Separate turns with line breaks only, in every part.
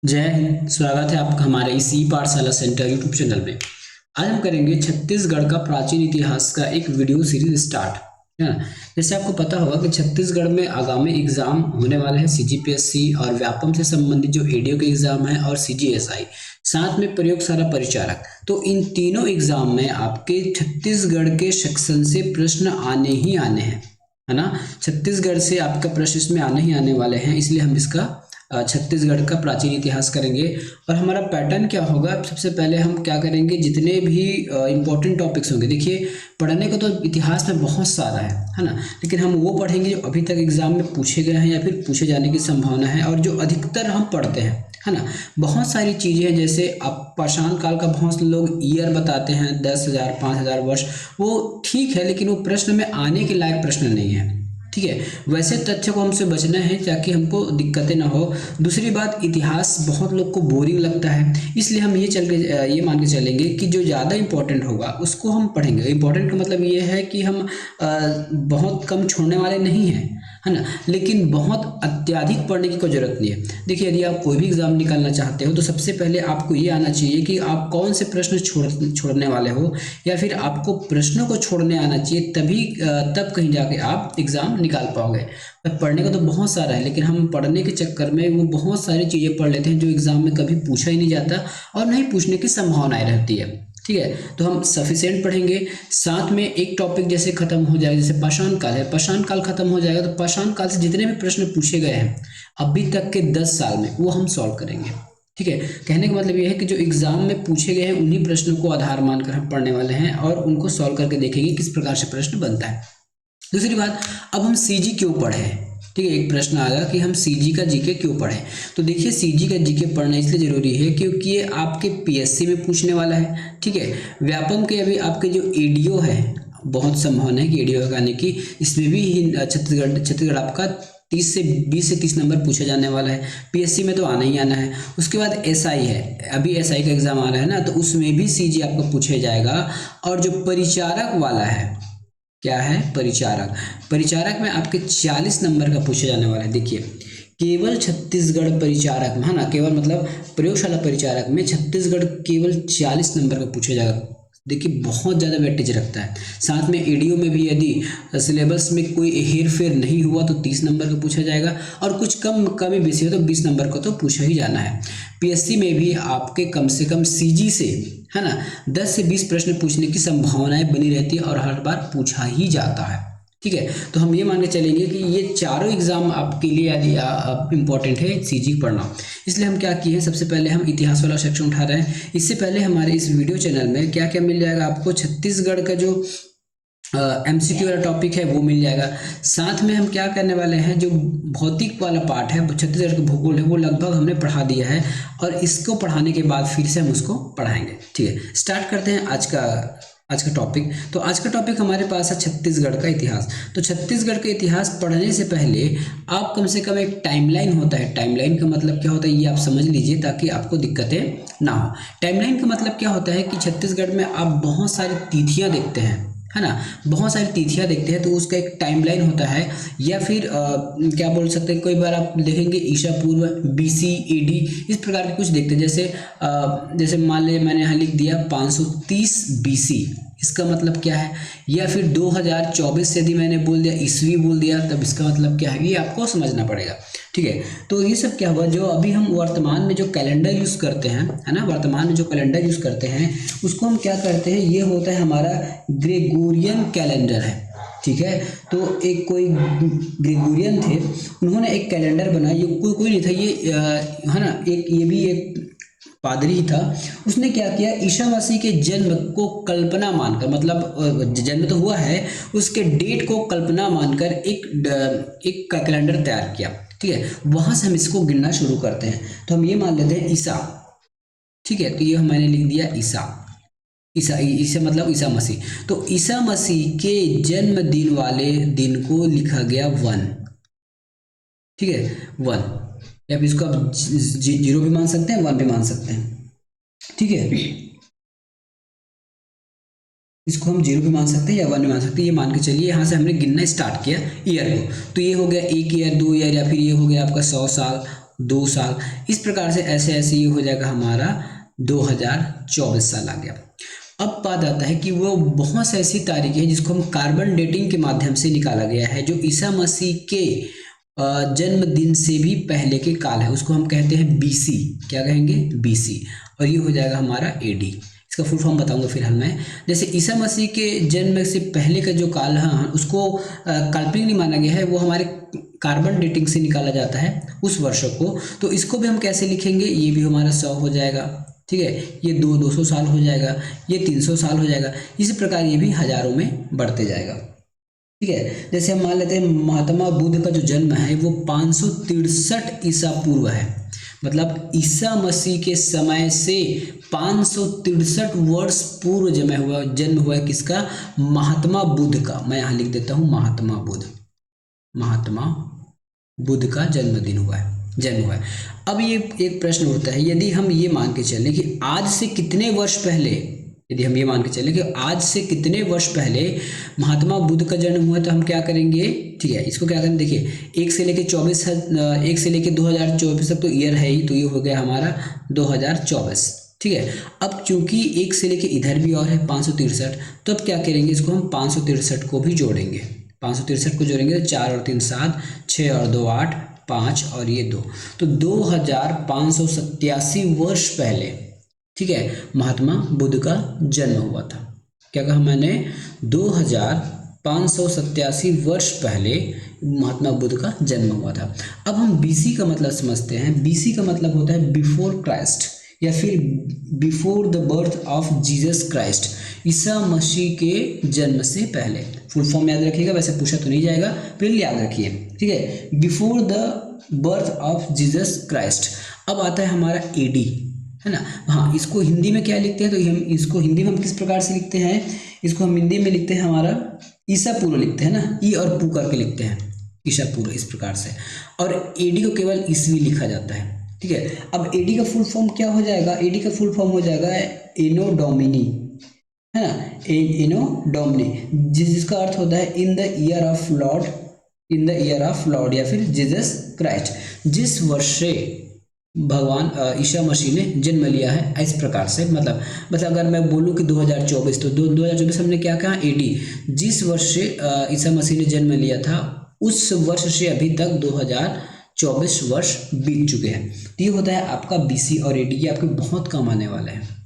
जय हिंद। स्वागत है आपका हमारे इसी पाठशाला सेंटर यूट्यूब चैनल में। आज हम करेंगे छत्तीसगढ़ का प्राचीन इतिहास का एक वीडियो सीरीज स्टार्ट, है ना। जैसे आपको पता होगा कि छत्तीसगढ़ में आगामी एग्जाम होने वाले हैं सीजीपीएससी और व्यापम से संबंधित जो एडीओ के एग्जाम है और सीजीएसआई, साथ में प्रयोगशाला परिचारक। तो इन तीनों एग्जाम में आपके छत्तीसगढ़ के सेक्शन से प्रश्न आने ही आने हैं, है ना। छत्तीसगढ़ से आपका प्रश्न इसमें आने ही आने वाले हैं, इसलिए हम इसका छत्तीसगढ़ का प्राचीन इतिहास करेंगे। और हमारा पैटर्न क्या होगा, सबसे पहले हम क्या करेंगे, जितने भी इंपॉर्टेंट टॉपिक्स होंगे, देखिए पढ़ने को तो इतिहास में बहुत सारा है ना, लेकिन हम वो पढ़ेंगे जो अभी तक एग्जाम में पूछे गए हैं या फिर पूछे जाने की संभावना है और जो अधिकतर हम पढ़ते हैं, है ना। बहुत सारी चीजें हैं, जैसे आप पाषाण काल का बहुत लोग ईयर बताते हैं 10,000 5,000 वर्ष, वो ठीक है, लेकिन वो प्रश्न में आने के लायक प्रश्न नहीं है। ठीक है, वैसे तथ्य को हमसे बचना है ताकि हमको दिक्कतें ना हो। दूसरी बात, इतिहास बहुत लोग को बोरिंग लगता है, इसलिए हम ये मान के चलेंगे कि जो ज़्यादा इंपॉर्टेंट होगा उसको हम पढ़ेंगे। इंपॉर्टेंट का मतलब ये है कि हम बहुत कम छोड़ने वाले नहीं हैं, है ना, लेकिन बहुत अत्यधिक पढ़ने की कोई जरूरत नहीं है। देखिए, यदि आप कोई भी एग्जाम निकालना चाहते हो तो सबसे पहले आपको ये आना चाहिए कि आप कौन से प्रश्न छोड़ने वाले हो, या फिर आपको प्रश्नों को छोड़ने आना चाहिए, तभी तब कहीं जाके आप एग्जाम निकाल पाओगे। पढ़ने का तो बहुत सारा है, लेकिन हम पढ़ने के चक्कर में वो बहुत सारी चीज़ें पढ़ लेते हैं जो एग्जाम में कभी पूछा ही नहीं जाता और नहीं पूछने की संभावनाएं रहती है। ठीक है, तो हम सफिशिएंट पढ़ेंगे। साथ में एक टॉपिक जैसे खत्म हो जाएगा, जैसे पाषाण काल है, पाषाण काल खत्म हो जाएगा तो पाषाण काल से जितने भी प्रश्न पूछे गए हैं अभी तक के 10 साल में, वो हम सॉल्व करेंगे। ठीक है, कहने का मतलब ये है कि जो एग्जाम में पूछे गए हैं उन्हीं प्रश्नों को आधार मानकर हम पढ़ने वाले हैं और उनको सॉल्व करके देखेंगे किस प्रकार से प्रश्न बनता है। दूसरी बात, अब हम सीजी क्यों पढ़े। ठीक है, एक प्रश्न आएगा कि हम सीजी का जीके क्यों पढ़ें। तो देखिए, सीजी का जीके पढ़ना इसलिए जरूरी है क्योंकि ये आपके पीएससी में पूछने वाला है। ठीक है, व्यापम के अभी आपके जो एडीओ है, बहुत संभावना है कि एडीओ आने की, इसमें भी छत्तीसगढ़ आपका 20 से 30 नंबर पूछा जाने वाला है। पीएससी में तो आना ही आना है। उसके बाद एसआई है, अभी एसआई का एग्जाम आ रहा है ना, तो उसमें भी सीजी आपको पूछा जाएगा। और जो परिचारक वाला है, क्या है, परिचारक, परिचारक में आपके 40 नंबर का पूछा जाने वाला है। देखिए, केवल छत्तीसगढ़ परिचारक में, है ना, केवल मतलब प्रयोगशाला परिचारक में छत्तीसगढ़ केवल 40 नंबर का पूछा जाएगा। देखिए, बहुत ज़्यादा वेटेज रखता है। साथ में एडीओ में भी यदि सिलेबस में कोई हेर फेर नहीं हुआ तो 30 नंबर का पूछा जाएगा, और कुछ कमी बेसी हो तो 20 नंबर का तो पूछा ही जाना है। पीएससी में भी आपके कम से कम सीजी से, है ना, 10 से 20 प्रश्न पूछने की संभावनाएं बनी रहती है और हर बार पूछा ही जाता है। ठीक है, तो हम ये मान के चलेंगे कि ये चारों एग्जाम आपके लिए यदि इम्पोर्टेंट है सीजी पढ़ना, इसलिए हम क्या किए हैं, सबसे पहले हम इतिहास वाला सेक्शन उठा रहे हैं। इससे पहले हमारे इस वीडियो चैनल में क्या क्या मिल जाएगा आपको, छत्तीसगढ़ का जो एमसीक्यू वाला टॉपिक है वो मिल जाएगा। साथ में हम क्या करने वाले हैं, जो भौतिक वाला पार्ट है, छत्तीसगढ़ का भूगोल है, वो लगभग हमने पढ़ा दिया है और इसको पढ़ाने के बाद फिर से हम उसको पढ़ाएंगे। ठीक है, स्टार्ट करते हैं आज का टॉपिक। तो आज का टॉपिक हमारे पास है छत्तीसगढ़ का इतिहास। तो छत्तीसगढ़ का इतिहास पढ़ने से पहले आप कम से कम एक टाइमलाइन होता है, टाइमलाइन का मतलब क्या होता है ये आप समझ लीजिए ताकि आपको दिक्कतें ना हो। टाइमलाइन का मतलब क्या होता है कि छत्तीसगढ़ में आप बहुत सारी तिथियां देखते हैं, है ना, बहुत सारी तिथियां देखते हैं, तो उसका एक टाइमलाइन होता है। या फिर क्या बोल सकते हैं, कोई बार आप देखेंगे ईसा पूर्व, बीसी, एडी, इस प्रकार के कुछ देखते हैं। जैसे मान लीजिए मैंने यहाँ लिख दिया 530 बीसी, इसका मतलब क्या है। या फिर 2024 से यदि मैंने बोल दिया, ईस्वी बोल दिया, तब इसका मतलब क्या है, ये आपको समझना पड़ेगा। ठीक है, तो ये सब क्या हुआ, जो अभी हम वर्तमान में जो कैलेंडर यूज करते हैं, है ना, वर्तमान में जो कैलेंडर यूज करते हैं उसको हम क्या करते हैं, ये होता है हमारा ग्रेगोरियन कैलेंडर है। ठीक है, तो एक कोई ग्रेगोरियन थे, उन्होंने एक कैलेंडर बनाया, ये कोई नहीं था, ये है ना, एक ये भी एक पादरी ही था। उसने क्या किया, ईसा मसीह के जन्म को कल्पना मानकर, मतलब जन्म तो हुआ है, उसके डेट को कल्पना मानकर एक कैलेंडर तैयार किया। ठीक है, वहां से हम इसको गिनना शुरू करते हैं। तो हम ये मान लेते हैं ईसा। ठीक है, तो ये मैंने लिख दिया ईसा। ईसा ईसा मतलब ईसा मसीह। तो ईसा मसीह के जन्मदिन वाले दिन को लिखा गया 1। ठीक है, 1, या फिर इसको आप 0 भी मान सकते हैं, 1 भी मान सकते हैं। ठीक है, इसको हम 0 भी मान सकते हैं या 1 भी मान सकते हैं, ये मान के चलिए। यहाँ से हमने गिनना स्टार्ट किया ईयर को, तो ये हो गया 1 ईयर, 2 ईयर, या फिर ये हो गया आपका 100 साल, 2 साल, इस प्रकार से ऐसे ऐसे ये हो जाएगा हमारा 2024 साल आ गया। अब बात आता है कि वो बहुत से ऐसी तारीखें हैं जिसको हम कार्बन डेटिंग के माध्यम से निकाला गया है, जो ईसा मसीह के जन्मदिन से भी पहले के काल है, उसको हम कहते हैं बीसी। क्या कहेंगे? बीसी। और ये हो जाएगा हमारा एडी। इसका फुल फॉर्म बताऊंगा फिलहाल मैं। जैसे ईसा मसीह के जन्म से पहले का जो काल है उसको काल्पनिक नहीं माना गया है, वो हमारे कार्बन डेटिंग से निकाला जाता है उस वर्षों को। तो इसको भी हम कैसे लिखेंगे? ये भी हमारा 100 हो जाएगा, ठीक है, ये 200 साल हो जाएगा, ये 300 साल हो जाएगा। इसी प्रकार ये भी हजारों में बढ़ते जाएगा, ठीक है। जैसे हम मान लेते हैं महात्मा बुद्ध का जो जन्म है वो 563 ईसा पूर्व है, मतलब ईसा मसीह के समय से 563 वर्ष पूर्व जन्म हुआ है किसका? महात्मा बुद्ध का। मैं यहाँ लिख देता हूँ महात्मा बुद्ध का जन्म हुआ है। अब ये एक प्रश्न उठता है, यदि हम ये मान के चलें कि आज से कितने वर्ष पहले महात्मा बुद्ध का जन्म हुआ, तो हम क्या करेंगे? ठीक है, इसको क्या करेंगे? देखिए 1 से लेके 2024 तक तो ईयर है ही, तो ये हो गया हमारा 2024, ठीक है। अब चूंकि 1 से लेके इधर भी और है 563, तो अब क्या करेंगे? इसको हम 563 को भी जोड़ेंगे। 563 को जोड़ेंगे तो 4 और 3 7, 6 और 2 8, 5 और ये 2, तो 2587 वर्ष पहले, ठीक है, महात्मा बुद्ध का जन्म हुआ था। क्या कहा मैंने? 2587 वर्ष पहले महात्मा बुद्ध का जन्म हुआ था। अब हम बीसी का मतलब समझते हैं। बीसी का मतलब होता है बिफोर क्राइस्ट, या फिर before the birth of Jesus Christ, ईसा मसीह के जन्म से पहले। फुल फॉर्म याद रखिएगा, वैसे पूछा तो नहीं जाएगा, फिर याद रखिए, ठीक है। Before the birth of Jesus Christ. अब आता है हमारा एडी, है ना। हाँ, इसको हिंदी में क्या लिखते हैं? तो हम इसको हिंदी में हम किस प्रकार से लिखते हैं? इसको हम हिंदी में लिखते हैं हमारा ईसा पूर्व लिखते हैं ना, ई और पू करके लिखते हैं, ईसा पूर्व, इस प्रकार से। और एडी को केवल ईस्वी लिखा जाता है, ठीक है। अब एडी का फुल फॉर्म क्या हो जाएगा? एडी का फुल फॉर्म हो जाएगा एनो डोमिनी, है ना, एनो डोमिनी, जिसका अर्थ होता है in the year of Lord, या फिर जीसस क्राइस्ट, जिस वर्ष से भगवान ईसा मसीह ने जन्म लिया है। इस प्रकार से मतलब अगर मैं बोलूँ कि 2024, तो 2024 हमने क्या कहा? एडी, जिस वर्ष से ईसा मसीह ने जन्म लिया था उस वर्ष से अभी तक 2024 वर्ष बीत चुके हैं। तो ये होता है आपका बीसी और एडी, ये आपके बहुत काम आने वाला है,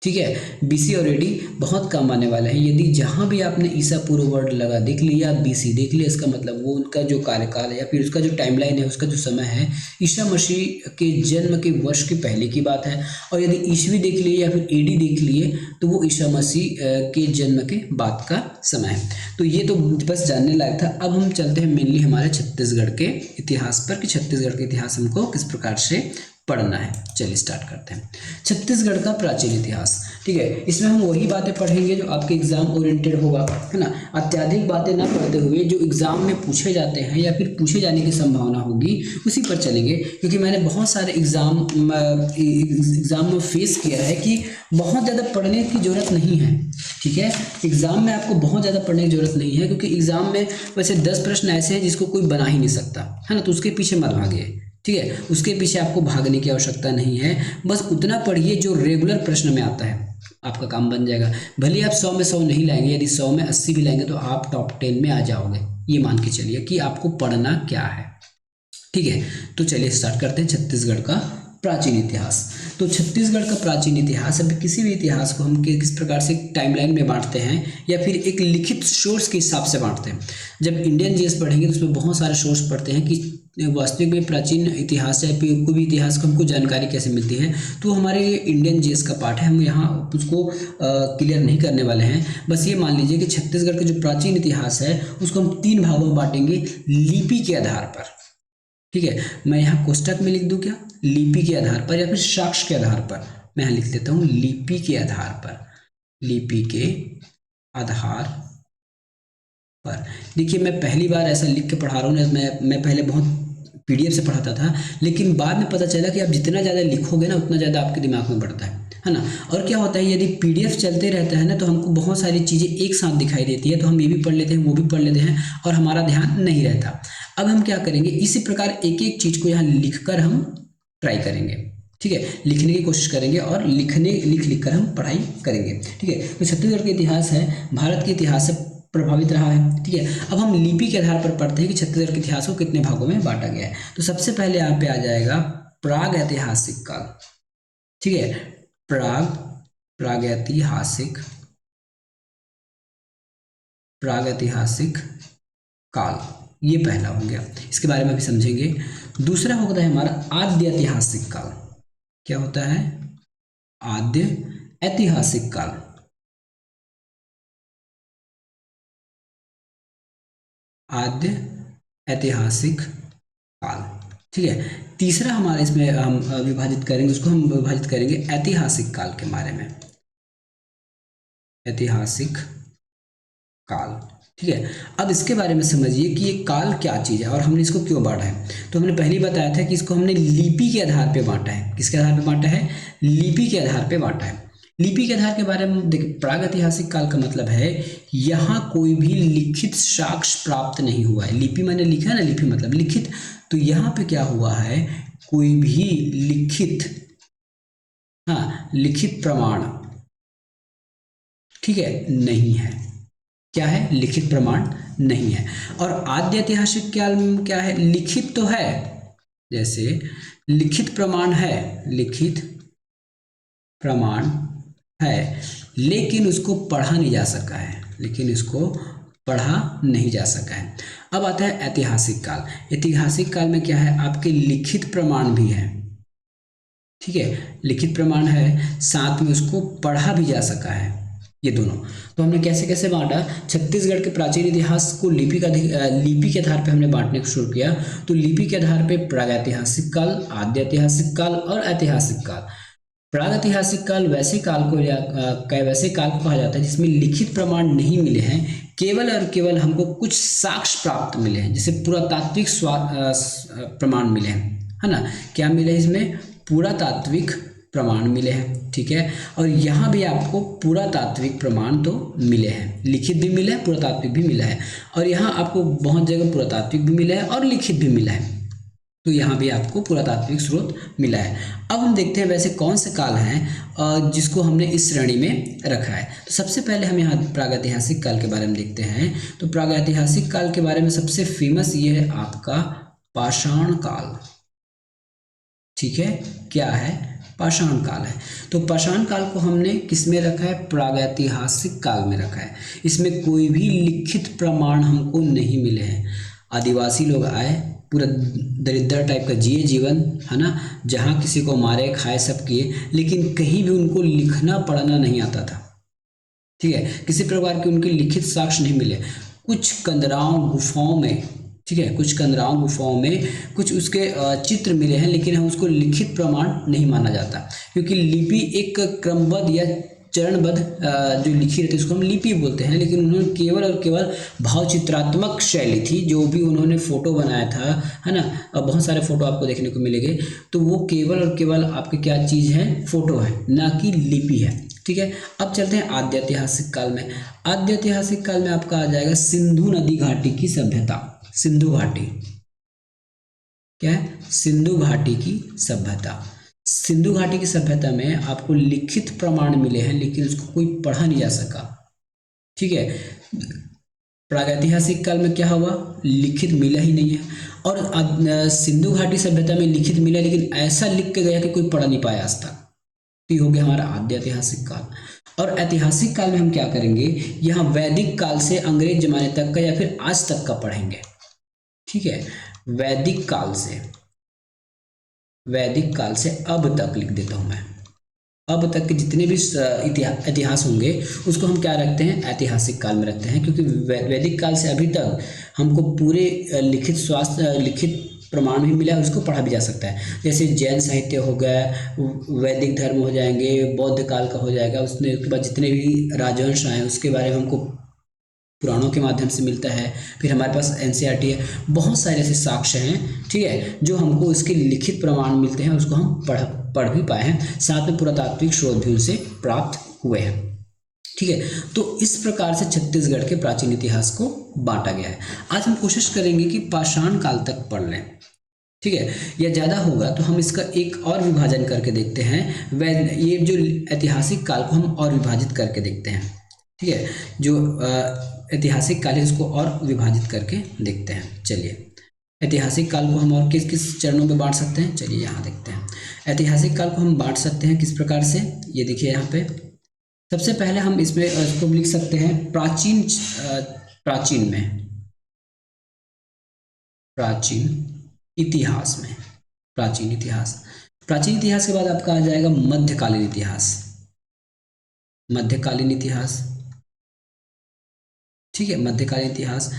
ठीक है। बीसी और एडी बहुत काम आने वाला है। यदि जहाँ भी आपने ईसा पूर्व वर्ड लगा देख लिया, बीसी देख लिया, इसका मतलब वो उनका जो कार्यकाल है या फिर उसका जो टाइमलाइन है, उसका जो समय है, ईसा मसीह के जन्म के वर्ष के पहले की बात है। और यदि ईस्वी देख लिए या फिर एडी देख लिए, तो वो ईसा मसीह के जन्म के बाद का समय है। तो ये तो बस जानने लायक था। अब हम चलते हैं मेनली हमारे छत्तीसगढ़ के इतिहास पर, कि छत्तीसगढ़ के इतिहास हमको किस प्रकार से पढ़ना है। चलिए स्टार्ट करते हैं। छत्तीसगढ़ का प्राचीन इतिहास, ठीक है। इसमें हम वही बातें पढ़ेंगे जो आपके एग्जाम ओरिएंटेड होगा, है ना। अत्याधिक बातें ना पढ़ते हुए जो एग्जाम में पूछे जाते हैं या फिर पूछे जाने की संभावना होगी उसी पर चलेंगे, क्योंकि मैंने बहुत सारे एग्जाम में फेस किया है कि बहुत ज़्यादा पढ़ने की जरूरत नहीं है, ठीक है। एग्जाम में आपको बहुत ज़्यादा पढ़ने की जरूरत नहीं है, क्योंकि एग्जाम में वैसे 10 प्रश्न ऐसे हैं जिसको कोई बना ही नहीं सकता, है ना। तो उसके पीछे मत भागिए, ठीक है। उसके पीछे आपको भागने की आवश्यकता नहीं है, बस उतना पढ़िए जो रेगुलर प्रश्न में आता है, आपका काम बन जाएगा। भले आप 100 में 100 नहीं लाएंगे, यदि 100 में 80 भी लाएंगे तो आप टॉप 10 में आ जाओगे। ये मान के चलिए कि आपको पढ़ना क्या है, ठीक है। तो चलिए स्टार्ट करते हैं छत्तीसगढ़ का प्राचीन इतिहास। तो छत्तीसगढ़ का प्राचीन इतिहास, अब किसी भी इतिहास को हम किस प्रकार से टाइमलाइन में बांटते हैं या फिर एक लिखित सोर्स के हिसाब से बांटते हैं। जब इंडियन जीएस पढ़ेंगे तो उसमें बहुत सारे सोर्स पढ़ते हैं कि वास्तविक में प्राचीन इतिहास या फिर कोई भी इतिहास को हमको जानकारी कैसे मिलती है। तो हमारे इंडियन जीएस का पार्ट है, हम यहाँ उसको क्लियर नहीं करने वाले हैं। बस ये मान लीजिए कि छत्तीसगढ़ का जो प्राचीन इतिहास है उसको हम 3 भागों में बांटेंगे लिपि के आधार पर, ठीक है। मैं यहाँ कोष्टक में लिख दूं क्या? लिपि के आधार पर या फिर साक्ष्य के आधार पर। मैं यहाँ लिख देता हूँ लिपि के आधार पर, लिपि के आधार पर। देखिए मैं पहली बार ऐसा लिख के पढ़ा रहा हूँ, मैं पहले बहुत पीडीएफ से पढ़ाता था, लेकिन बाद में पता चला कि आप जितना ज़्यादा लिखोगे ना उतना ज़्यादा आपके दिमाग में बढ़ता है ना। और क्या होता है, यदि पीडीएफ चलते रहता है ना तो हमको बहुत सारी चीज़ें एक साथ दिखाई देती है, तो हम ये भी पढ़ लेते हैं वो भी पढ़ लेते हैं और हमारा ध्यान नहीं रहता। अब हम क्या करेंगे, इसी प्रकार एक एक चीज को यहाँ लिखकर हम ट्राई करेंगे, ठीक है, लिखने की कोशिश करेंगे और लिख कर हम पढ़ाई करेंगे, ठीक है। तो छत्तीसगढ़ का इतिहास है, भारत के इतिहास से प्रभावित रहा है, ठीक है। अब हम लिपि के आधार पर पढ़ते हैं कि छत्तीसगढ़ के इतिहास को कितने भागों में बांटा गया है। तो सबसे पहले यहाँ पे आ जाएगा प्राग ऐतिहासिक काल, ठीक है, प्रागैतिहासिक काल, ये पहला हो गया, इसके बारे में भी समझेंगे। दूसरा होता है हमारा आद्य ऐतिहासिक काल। क्या होता है? आद्य ऐतिहासिक काल। आद्य ऐतिहासिक काल, ठीक है। तीसरा हमारे इसमें हम विभाजित करेंगे, उसको हम विभाजित करेंगे ऐतिहासिक काल के बारे में, ऐतिहासिक काल, ठीक है। अब इसके बारे में समझिए कि ये काल क्या चीज़ है और हमने इसको क्यों बांटा है। तो हमने पहले ही बताया था कि इसको हमने लिपि के आधार पे बांटा है। किसके आधार पे बांटा है? लिपि के आधार पे बांटा है। लिपि के आधार के बारे में देखिए, प्रागैतिहासिक काल का मतलब है यहाँ कोई भी लिखित साक्ष्य प्राप्त नहीं हुआ है। लिपि मैंने लिखा है ना, लिपि मतलब लिखित, तो यहाँ पे क्या हुआ है, कोई भी लिखित प्रमाण, ठीक है, नहीं है। क्या है? लिखित प्रमाण नहीं है। और आद्य ऐतिहासिक काल में क्या है? लिखित तो है, जैसे लिखित प्रमाण है, लिखित प्रमाण है, लेकिन उसको पढ़ा नहीं जा सका है, लेकिन इसको पढ़ा नहीं जा सका है। अब आता है ऐतिहासिक काल। ऐतिहासिक काल में क्या है? आपके लिखित प्रमाण भी है, ठीक है, लिखित प्रमाण है, साथ में उसको पढ़ा भी जा सका है, ये दोनों। तो हमने कैसे कैसे बांटा? छत्तीसगढ़ के प्राचीन इतिहास को लिपि के आधार पे हमने बांटने को शुरू किया। तो लिपि के आधार पे प्रागैतिहासिक काल, आद्य ऐतिहासिक काल और ऐतिहासिक काल। प्रागैतिहासिक काल वैसे काल को कहा जाता है जिसमें लिखित प्रमाण नहीं मिले हैं, केवल और केवल हमको कुछ साक्ष्य प्राप्त मिले हैं, जैसे पुरातात्विक प्रमाण मिले हैं, है ना। क्या मिले इसमें? पुरातात्विक प्रमाण मिले हैं, ठीक है। और यहाँ भी आपको पुरातात्विक प्रमाण तो मिले हैं, लिखित भी मिला है, पुरातात्विक भी मिला है, और यहाँ आपको बहुत जगह पुरातात्विक भी मिला है और लिखित भी मिला है। तो यहाँ भी आपको पुरातात्विक स्रोत मिला है। अब हम देखते हैं वैसे कौन से काल हैं जिसको हमने इस श्रेणी में रखा है। तो सबसे पहले हम यहाँ प्रागैतिहासिक काल के बारे में देखते हैं। तो प्रागैतिहासिक काल के बारे में सबसे फेमस ये है आपका पाषाण काल, ठीक है। क्या है? पाषाण काल है। तो पाषाण काल को हमने किस में रखा है? प्रागैतिहासिक काल में रखा है। इसमें कोई भी लिखित प्रमाण हमको नहीं मिले हैं। आदिवासी लोग आए, पूरा दरिद्र टाइप का जिए जीवन, है ना, जहाँ किसी को मारे खाए सब किए, लेकिन कहीं भी उनको लिखना पढ़ना नहीं आता था, ठीक है। किसी प्रकार के उनके लिखित साक्ष्य नहीं मिले। कुछ कंदराओं गुफाओं में, ठीक है, कुछ कंदराओं गुफाओं में कुछ उसके चित्र मिले हैं, लेकिन हम उसको लिखित प्रमाण नहीं माना जाता, क्योंकि लिपि एक क्रमबद्ध या चरणबद्ध जो लिखी रहती है उसको हम लिपि बोलते हैं। लेकिन उन्होंने केवल और केवल भावचित्रात्मक शैली थी, जो भी उन्होंने फोटो बनाया था, है ना, बहुत सारे फोटो आपको देखने को मिलेंगे, तो वो केवल और केवल आपके क्या चीज़ है? फोटो है, ना कि लिपि है, ठीक है। अब चलते हैं आद्य ऐतिहासिक काल में। आद्य ऐतिहासिक काल में आपका आ जाएगा सिंधु नदी घाटी की सभ्यता। सिंधु घाटी क्या है? सिंधु घाटी की सभ्यता। सिंधु घाटी की सभ्यता में आपको लिखित प्रमाण मिले हैं, लेकिन उसको कोई पढ़ा नहीं जा सका, ठीक है। प्रागैतिहासिक काल में क्या हुआ? लिखित मिला ही नहीं है। और सिंधु घाटी सभ्यता में लिखित मिला, लेकिन ऐसा लिख के गया कि कोई पढ़ नहीं पाया आज तक। तो ये हो गया हमारा आद्य ऐतिहासिक काल। और ऐतिहासिक काल में हम क्या करेंगे? यहाँ वैदिक काल से अंग्रेज जमाने तक का या फिर आज तक का पढ़ेंगे, ठीक है। वैदिक काल से अब तक लिख देता हूं मैं। अब तक के जितने भी इतिहास होंगे उसको हम क्या रखते हैं? ऐतिहासिक काल में रखते हैं, क्योंकि वैदिक काल से अभी तक हमको पूरे लिखित प्रमाण भी मिला है, उसको पढ़ा भी जा सकता है। जैसे जैन साहित्य हो गया, वैदिक धर्म हो जाएंगे, बौद्ध काल का हो जाएगा, उसके बाद जितने भी राजवंश आए उसके बारे में हमको पुराणों के माध्यम से मिलता है। फिर हमारे पास एनसीईआरटी है, बहुत सारे ऐसे साक्ष्य हैं, ठीक है, जो हमको इसके लिखित प्रमाण मिलते हैं, उसको हम पढ़ भी पाए हैं। साथ में पुरातात्विक स्रोत भी उनसे प्राप्त हुए हैं। ठीक है। तो इस प्रकार से छत्तीसगढ़ के प्राचीन इतिहास को बांटा गया है। आज हम कोशिश करेंगे कि पाषाण काल तक पढ़ लें, ठीक है, या ज़्यादा होगा तो हम इसका एक और विभाजन करके देखते हैं। वह ये जो ऐतिहासिक काल को हम और विभाजित करके देखते हैं, ठीक है, जो ऐतिहासिक काल है उसको और विभाजित करके देखते हैं। चलिए, ऐतिहासिक काल को हम और किस किस चरणों में बांट सकते हैं, चलिए यहाँ देखते हैं। ऐतिहासिक काल को हम बांट सकते हैं किस प्रकार से, ये देखिए यहाँ पे सबसे पहले हम इसमें इसको लिख सकते हैं प्राचीन इतिहास में। प्राचीन इतिहास के बाद आपका आ जाएगा मध्यकालीन इतिहास, ठीक है, मध्यकालीन इतिहास।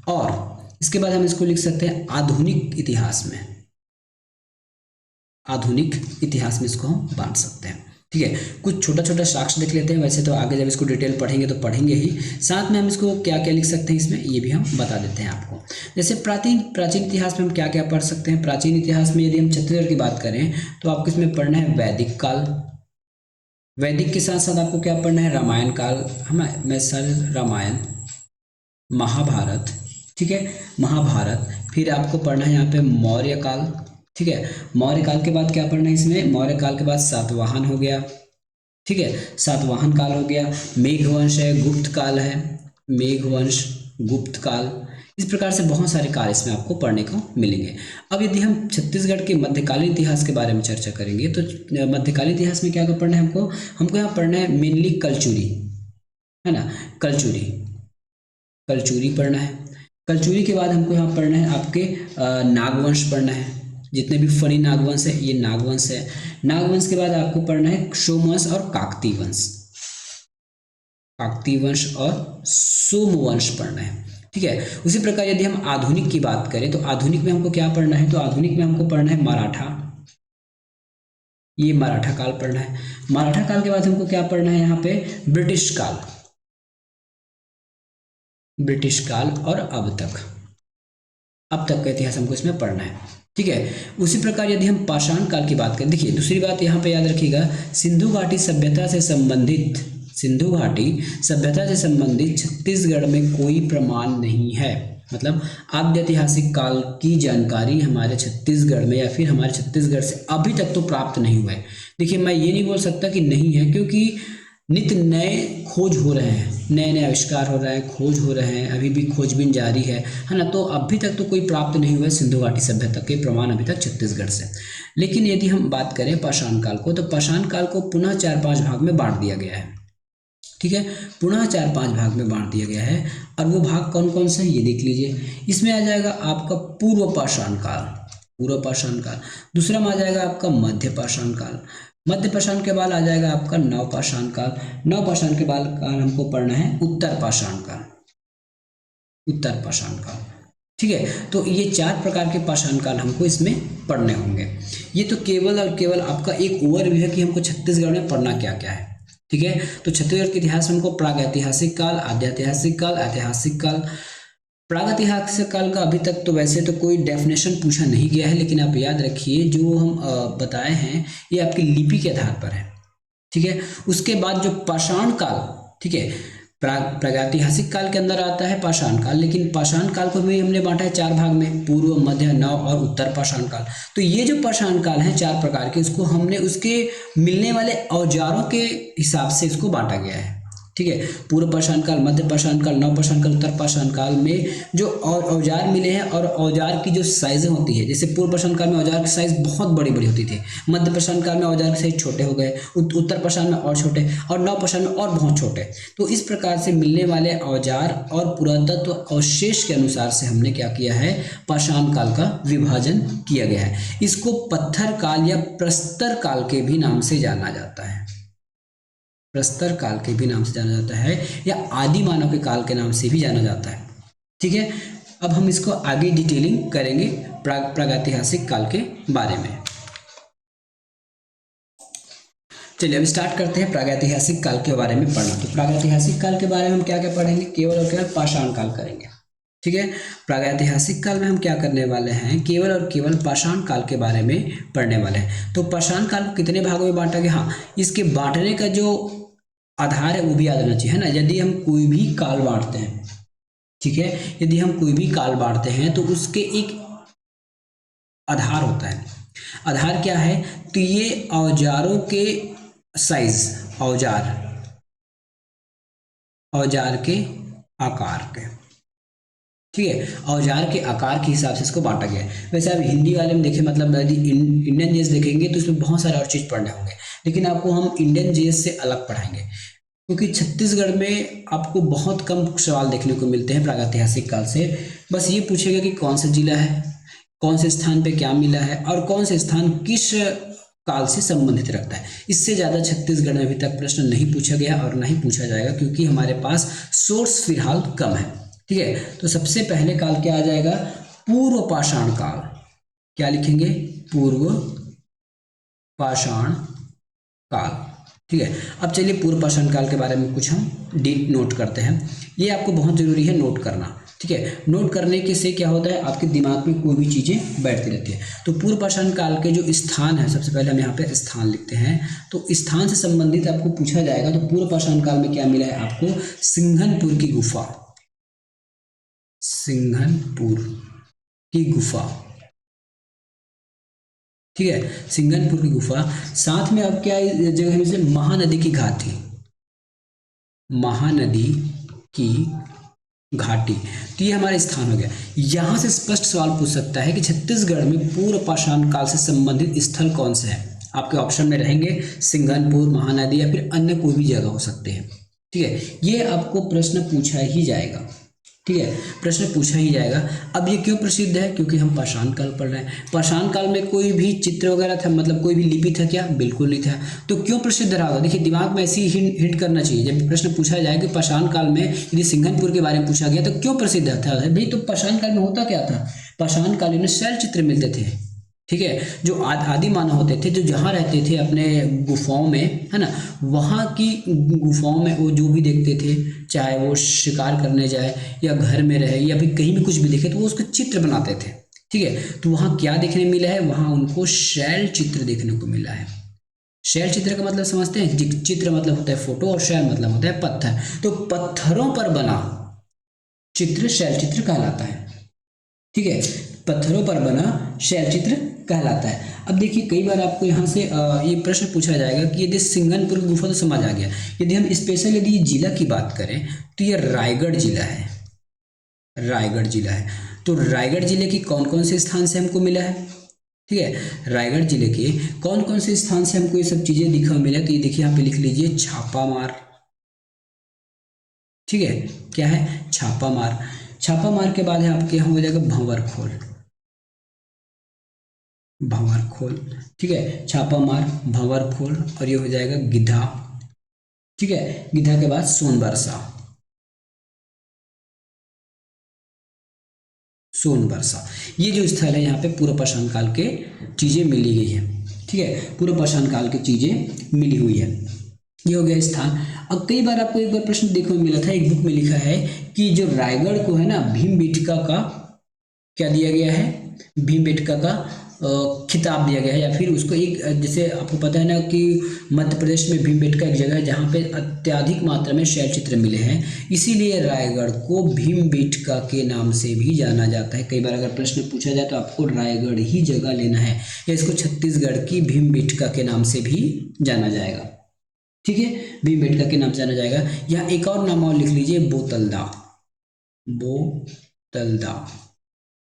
और इसके बाद हम इसको लिख सकते हैं आधुनिक इतिहास में इसको हम बांट सकते हैं, ठीक है। कुछ छोटा छोटा साक्ष्य देख लेते हैं, वैसे तो आगे जब इसको डिटेल पढ़ेंगे तो पढ़ेंगे ही, साथ में हम इसको क्या क्या लिख सकते हैं इसमें ये भी हम बता देते हैं आपको। जैसे प्राचीन इतिहास में हम क्या क्या पढ़ सकते हैं। प्राचीन इतिहास में यदि हम छत्तीसगढ़ की बात करें तो आपको इसमें पढ़ना है वैदिक काल, वैदिक के साथ साथ आपको क्या पढ़ना है, रामायण काल, रामायण, महाभारत, ठीक है, महाभारत। फिर आपको पढ़ना है यहाँ पे मौर्य काल, ठीक है। मौर्य काल के बाद क्या पढ़ना है इसमें, मौर्य काल के बाद सातवाहन हो गया, ठीक है, सातवाहन काल हो गया। मेघवंश है, गुप्त काल है, मेघवंश, गुप्त काल। इस प्रकार से बहुत सारे काल इसमें आपको पढ़ने को मिलेंगे। अब यदि हम छत्तीसगढ़ के मध्यकालीन इतिहास के बारे में चर्चा करेंगे तो मध्यकालीन इतिहास में क्या पढ़ना है हमको यहाँ पढ़ना है मेनली कलचुरी, है ना, कलचुरी पढ़ना है। कलचुरी के बाद हमको यहाँ पढ़ना है आपके नागवंश पढ़ना है, जितने भी फनी नागवंश है ये नागवंश है। नागवंश के बाद आपको पढ़ना है सोमवंश और काकतीय वंश और सोमवंश पढ़ना है, ठीक है। उसी प्रकार यदि हम आधुनिक की बात करें तो आधुनिक में हमको क्या पढ़ना है, तो आधुनिक में हमको पढ़ना है मराठा काल पढ़ना है। मराठा काल के बाद हमको क्या पढ़ना है यहाँ पे, ब्रिटिश काल और अब तक का इतिहास हमको इसमें पढ़ना है, ठीक है। उसी प्रकार यदि हम पाषाण काल की बात करें, देखिए दूसरी बात यहाँ पे याद रखिएगा, सिंधु घाटी सभ्यता से संबंधित छत्तीसगढ़ में कोई प्रमाण नहीं है। मतलब आद्य ऐतिहासिक काल की जानकारी हमारे छत्तीसगढ़ में या फिर हमारे छत्तीसगढ़ से अभी तक तो प्राप्त नहीं हुआ है। देखिए मैं ये नहीं बोल सकता कि नहीं है, क्योंकि नित्य नए खोज हो रहे हैं, नए आविष्कार हो रहे हैं, खोज हो रहे हैं, अभी भी खोजबीन जारी है ना। तो अभी तक तो कोई प्राप्त नहीं हुआ है सिंधु घाटी सभ्यता के प्रमाण अभी तक छत्तीसगढ़ से। लेकिन यदि हम बात करें पाषाण काल को, तो पाषाण काल को पुनः 4-5 भाग में बांट दिया गया है, ठीक है, पुनः 4-5 भाग में बांट दिया गया है। और वो भाग कौन कौन से हैं ये देख लीजिए। इसमें आ जाएगा आपका पूर्व पाषाण काल, दूसरा में आ जाएगा आपका मध्य पाषाण काल के बाद आ जाएगा आपका नवपाषाण काल के बाद हमको पढ़ना है उत्तर पाषाण काल, ठीक है। तो ये 4 प्रकार के पाषाण काल हमको इसमें पढ़ने होंगे। ये तो केवल और केवल आपका एक ओवरव्यू है कि हमको छत्तीसगढ़ में पढ़ना क्या क्या है, ठीक है। तो छत्तीसगढ़ के इतिहास में हमको प्रागैतिहासिक काल, आद्य ऐतिहासिक काल, ऐतिहासिक काल। प्रागैतिहासिक काल का अभी तक तो वैसे तो कोई डेफिनेशन पूछा नहीं गया है, लेकिन आप याद रखिए जो हम बताए हैं ये आपकी लिपि के आधार पर है, ठीक है। उसके बाद जो पाषाण काल, ठीक है, प्रागैतिहासिक काल के अंदर आता है पाषाण काल, लेकिन पाषाण काल को भी हमने बांटा है 4 भाग में, पूर्व, मध्य, नव और उत्तर पाषाण काल। तो ये जो पाषाण काल है 4 प्रकार के, उसको हमने उसके मिलने वाले औजारों के हिसाब से इसको बांटा गया है, ठीक है। पूर्व पाषाण काल, मध्य पाषाण काल, नव पाषाण काल, उत्तर पाषाण काल में जो औजार मिले हैं और औजार की जो साइजें होती है, जैसे पूर्व पाषाण काल में औजार की साइज बहुत बड़ी बड़ी होती थी, मध्य पाषाण काल में औजार के साइज छोटे हो गए, उत्तर पाषाण में और छोटे, और नव पाषाण में और बहुत छोटे। तो इस प्रकार से मिलने वाले औजार और पुरातत्व अवशेष के अनुसार से हमने क्या किया है, पाषाण काल का विभाजन किया गया है। इसको पत्थर काल या प्रस्तर काल के भी नाम से जाना जाता है, या आदि मानव के काल के नाम से भी जाना जाता है, ठीक है। अब हम इसको आगे डिटेलिंग करेंगे प्रागैतिहासिक काल के बारे में। चलिए अब स्टार्ट करते हैं प्रागैतिहासिक काल के बारे में पढ़ना। तो प्रागैतिहासिक काल के बारे में हम क्या क्या पढ़ेंगे, केवल और केवल पाषाण काल करेंगे, ठीक है। प्रागैतिहासिक काल में हम क्या करने वाले हैं, केवल और केवल पाषाण काल के बारे में पढ़ने वाले हैं। तो पाषाण काल को कितने भागों में बांटा गया, हाँ, इसके बांटने का जो आधार है वो भी याद रहना चाहिए, है ना। यदि हम कोई भी काल बांटते हैं, ठीक है, यदि हम कोई भी काल बांटते हैं तो उसके एक आधार होता है। आधार क्या है, तो ये औजारों के साइज, औजार के आकार के, ठीक है, औजार के आकार के हिसाब से इसको बांटा गया है। वैसे आप हिंदी वाले में देखें, मतलब यदि इंडियन जीएस देखेंगे तो इसमें बहुत सारे और चीज़ पढ़ने होंगे, लेकिन आपको हम इंडियन जीएस से अलग पढ़ाएंगे, क्योंकि छत्तीसगढ़ में आपको बहुत कम सवाल देखने को मिलते हैं प्रागैतिहासिक काल से। बस ये पूछेगा कि कौन सा जिला है, कौन से स्थान पे क्या मिला है, और कौन से स्थान किस काल से संबंधित रखता है। इससे ज़्यादा छत्तीसगढ़ में अभी तक प्रश्न नहीं पूछा गया और नहीं पूछा जाएगा, क्योंकि हमारे पास सोर्स फिलहाल कम है, ठीक है। तो सबसे पहले काल क्या आ जाएगा, पूर्व पाषाण काल। क्या लिखेंगे, पूर्व पाषाण काल, ठीक है। अब चलिए पूर्व पाषाण काल के बारे में कुछ हम डीप नोट करते हैं। ये आपको बहुत जरूरी है नोट करना, ठीक है। नोट करने के से क्या होता है, आपके दिमाग में कोई भी चीज़ें बैठती रहती है। तो पूर्व पाषाण काल के जो स्थान है, सबसे पहले हम यहाँ पे स्थान लिखते हैं। तो स्थान से संबंधित आपको पूछा जाएगा, तो पूर्व पाषाण काल में क्या मिला है आपको, सिंघनपुर की गुफा, सिंघनपुर की गुफा, ठीक है, सिंघनपुर की गुफा। साथ में अब क्या जगह है, जैसे महानदी की घाटी, महानदी की घाटी, तो ये हमारा स्थान हो गया। यहां से स्पष्ट सवाल पूछ सकता है कि छत्तीसगढ़ में पूर्व पाषाण काल से संबंधित स्थल कौन से हैं। आपके ऑप्शन में रहेंगे सिंघनपुर, महानदी या फिर अन्य कोई भी जगह हो सकते हैं, ठीक है। ये आपको प्रश्न पूछा ही जाएगा, ठीक है, प्रश्न पूछा ही जाएगा। अब ये क्यों प्रसिद्ध है, क्योंकि हम पाषाण काल पढ़ रहे हैं। पाषाण काल में कोई भी चित्र वगैरह था, मतलब कोई भी लिपि था क्या, बिल्कुल नहीं था। तो क्यों प्रसिद्ध रहा होगा, देखिए दिमाग में ऐसी हिट करना चाहिए जब प्रश्न पूछा जाए कि पाषाण काल में यदि सिंघनपुर के बारे में पूछा गया तो क्यों प्रसिद्ध था भाई। तो पाषाण काल में होता क्या था, पाषाण काल में शैल चित्र मिलते थे, ठीक है। जो आदि मानव होते थे, जो जहाँ रहते थे अपने गुफाओं में, है ना, वहाँ की गुफाओं में वो जो भी देखते थे, चाहे वो शिकार करने जाए या घर में रहे या फिर कहीं भी कुछ भी देखे, तो वो उसका चित्र बनाते थे, ठीक है। तो वहाँ क्या देखने मिला है, वहाँ उनको शैल चित्र देखने को मिला है। शैल चित्र का मतलब समझते हैं, चित्र मतलब होता है फोटो और शैल मतलब होता है पत्थर। तो पत्थरों पर बना चित्र शैल चित्र कहलाता है, ठीक है, पत्थरों पर बना शैल चित्र कहलाता है। अब देखिए कई बार आपको यहाँ से ये प्रश्न पूछा जाएगा कि यदि सिंघनपुर की गुफा तो समझ आ गया, यदि हम स्पेशल यदि जिला की बात करें तो ये रायगढ़ जिला है, रायगढ़ जिला है। तो रायगढ़ जिले की कौन कौन से स्थान से हमको मिला है, ठीक है, रायगढ़ जिले के कौन कौन से स्थान से हमको ये सब चीजें दिखा मिला, तो ये देखिए यहाँ पे लिख लीजिए छापामार, ठीक है, क्या है, छापामार। छापामार के बाद है आपके यहाँ हो जाएगा भंवरखोल, भंवरखोल, ठीक है, छापामार, भंवरखोल, और ये हो जाएगा गिद्धा, ठीक है। गिद्धा के बाद सोनबरसा, सोनबरसा। ये जो स्थल है यहाँ पे पूर्व पाषाण काल के चीजें मिली गई है, ठीक है, पूर्व पाषाण काल की चीजें मिली हुई है। ये हो गया स्थान। अब कई बार आपको एक बार प्रश्न देखने को मिला था, एक बुक में लिखा है कि जो रायगढ़ को है ना भीमबेटका का क्या दिया गया है, भीमबेटका का खिताब दिया गया है, या फिर उसको एक, जैसे आपको पता है ना कि मध्य प्रदेश में भीमबेटका एक जगह है जहाँ पे अत्यधिक मात्रा में शैल चित्र मिले हैं, इसीलिए रायगढ़ को भीमबेटका के नाम से भी जाना जाता है। कई बार अगर प्रश्न पूछा जाए तो आपको रायगढ़ ही जगह लेना है, या इसको छत्तीसगढ़ की भीमबेटका के नाम से भी जाना जाएगा, ठीक है, भीमबेटका के नाम से जाना जाएगा। यहाँ एक और नाम और लिख लीजिए, बोतलदा, बोतलदा,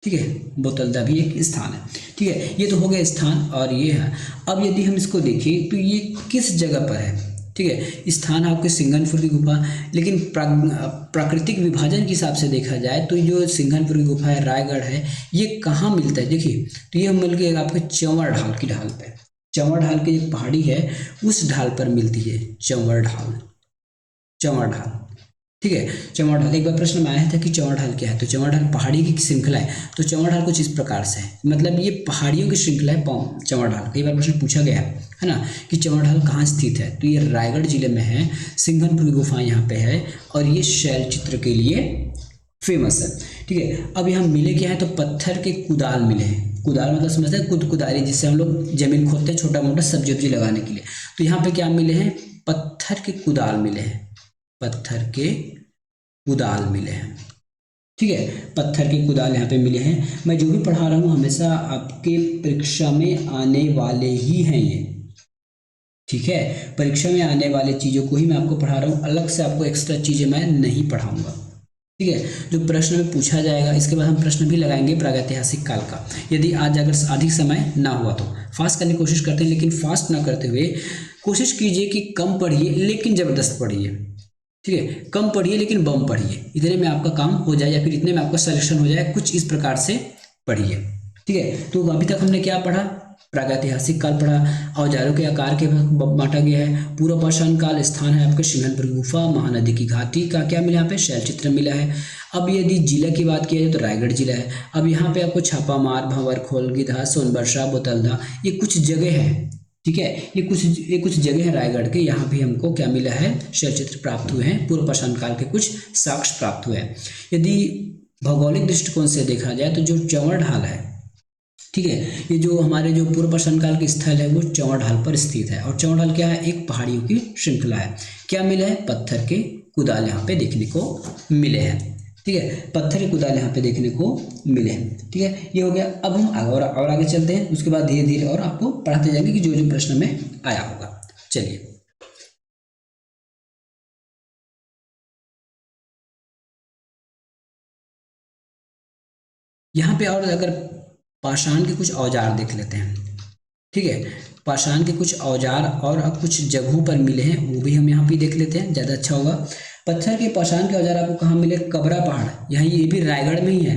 ठीक है, बोतलदा भी एक स्थान है, ठीक है। ये तो हो गया स्थान और ये है। अब यदि हम इसको देखें तो ये किस जगह पर है, ठीक है, स्थान आपके सिंघनपुर की गुफा, लेकिन प्राकृतिक विभाजन के हिसाब से देखा जाए तो जो सिंघनपुर की गुफा है, रायगढ़ है, ये कहाँ मिलता है, देखिए तो ये मिल गया आपके चंवर ढाल की ढाल पे, चंवर ढाल की एक पहाड़ी है उस ढाल पर मिलती है, चंवर ढाल, चंवर ढाल, ठीक है, चंवर ढाल। एक बार प्रश्न में आया था कि चंवर ढाल क्या है, तो चंवर ढाल पहाड़ी की श्रृंखला है। तो चंवर ढाल कुछ इस प्रकार से है, मतलब ये पहाड़ियों की श्रृंखला है चंवर ढाल। कई बार प्रश्न पूछा गया है ना कि चंवर ढाल कहाँ स्थित है, तो ये रायगढ़ जिले में है, सिंघनपुर की गुफा यहाँ पे है, और ये शैल चित्र के लिए फेमस है, ठीक है। अब यहाँ मिले क्या है, तो पत्थर के कुदाल मिले हैं, कुदाल मतलब समझते हैं कुदारी, जिससे हम लोग जमीन खोदते हैं छोटा मोटा सब्जी वब्जी लगाने के लिए। तो यहाँ पे क्या मिले हैं, पत्थर के कुदाल मिले हैं, पत्थर के कुदाल मिले हैं। ठीक है, पत्थर के कुदाल यहाँ पे मिले हैं। मैं जो भी पढ़ा रहा हूँ हमेशा आपके परीक्षा में आने वाले ही हैं ये। ठीक है, परीक्षा में आने वाले चीज़ों को ही मैं आपको पढ़ा रहा हूँ, अलग से आपको एक्स्ट्रा चीज़ें मैं नहीं पढ़ाऊंगा। ठीक है, जो प्रश्न में पूछा जाएगा इसके बाद हम प्रश्न भी लगाएंगे प्रागैतिहासिक काल का। यदि आज अगर अधिक समय ना हुआ तो फास्ट करने की कोशिश करते हैं, लेकिन फास्ट ना करते हुए कोशिश कीजिए कि कम पढ़िए लेकिन ज़बरदस्त पढ़िए। ठीक है, कम पढ़िए लेकिन बम पढ़िए, इतने में आपका काम हो जाए या फिर इतने में आपका सिलेक्शन हो जाए, कुछ इस प्रकार से पढ़िए। ठीक है, तो अभी तक हमने क्या पढ़ा, प्रागैतिहासिक काल पढ़ा, औजारों के आकार के बांटा गया है, पूर्व पाषाण काल स्थान है आपके सिंघनपुर गुफा, महानदी की घाटी का क्या मिला यहाँ पे शैल चित्र मिला है। अब यदि जिला की बात किया जाए तो रायगढ़ जिला है। अब यहाँ पे आपको छापामार, भंवर खोल, गिधा, सोनबरसा, बोतलदा, ये कुछ जगह है। ठीक है, ये कुछ जगह है रायगढ़ के, यहाँ भी हमको क्या मिला है, शैलचित्र प्राप्त हुए हैं, पूर्व पाषाण काल के कुछ साक्ष्य प्राप्त हुए हैं। यदि भौगोलिक दृष्टिकोण से देखा जाए तो जो चंवर ढाल है, ठीक है, ये जो हमारे जो पूर्व पाषाण काल के स्थल है वो चंवर ढाल पर स्थित है। और चंवर ढाल क्या है, एक पहाड़ियों की श्रृंखला है। क्या मिला है, पत्थर के कुदाल यहाँ पे देखने को मिले हैं। ठीक है, पत्थर के कुदाल यहाँ पे देखने को मिले हैं। ठीक है, ये हो गया। अब हम और आगे चलते हैं, उसके बाद धीरे धीरे और आपको पढ़ाते जाएंगे कि जो जो प्रश्न में आया होगा। चलिए, यहाँ पे और अगर पाषाण के कुछ औजार देख लेते हैं। ठीक है, पाषाण के कुछ औजार और अब कुछ जगहों पर मिले हैं, वो भी हम यहाँ पे देख लेते हैं, ज़्यादा अच्छा होगा। पत्थर के पाषाण के औजार आपको कहाँ मिले, कबरा पहाड़, यहाँ ये भी रायगढ़ में ही है।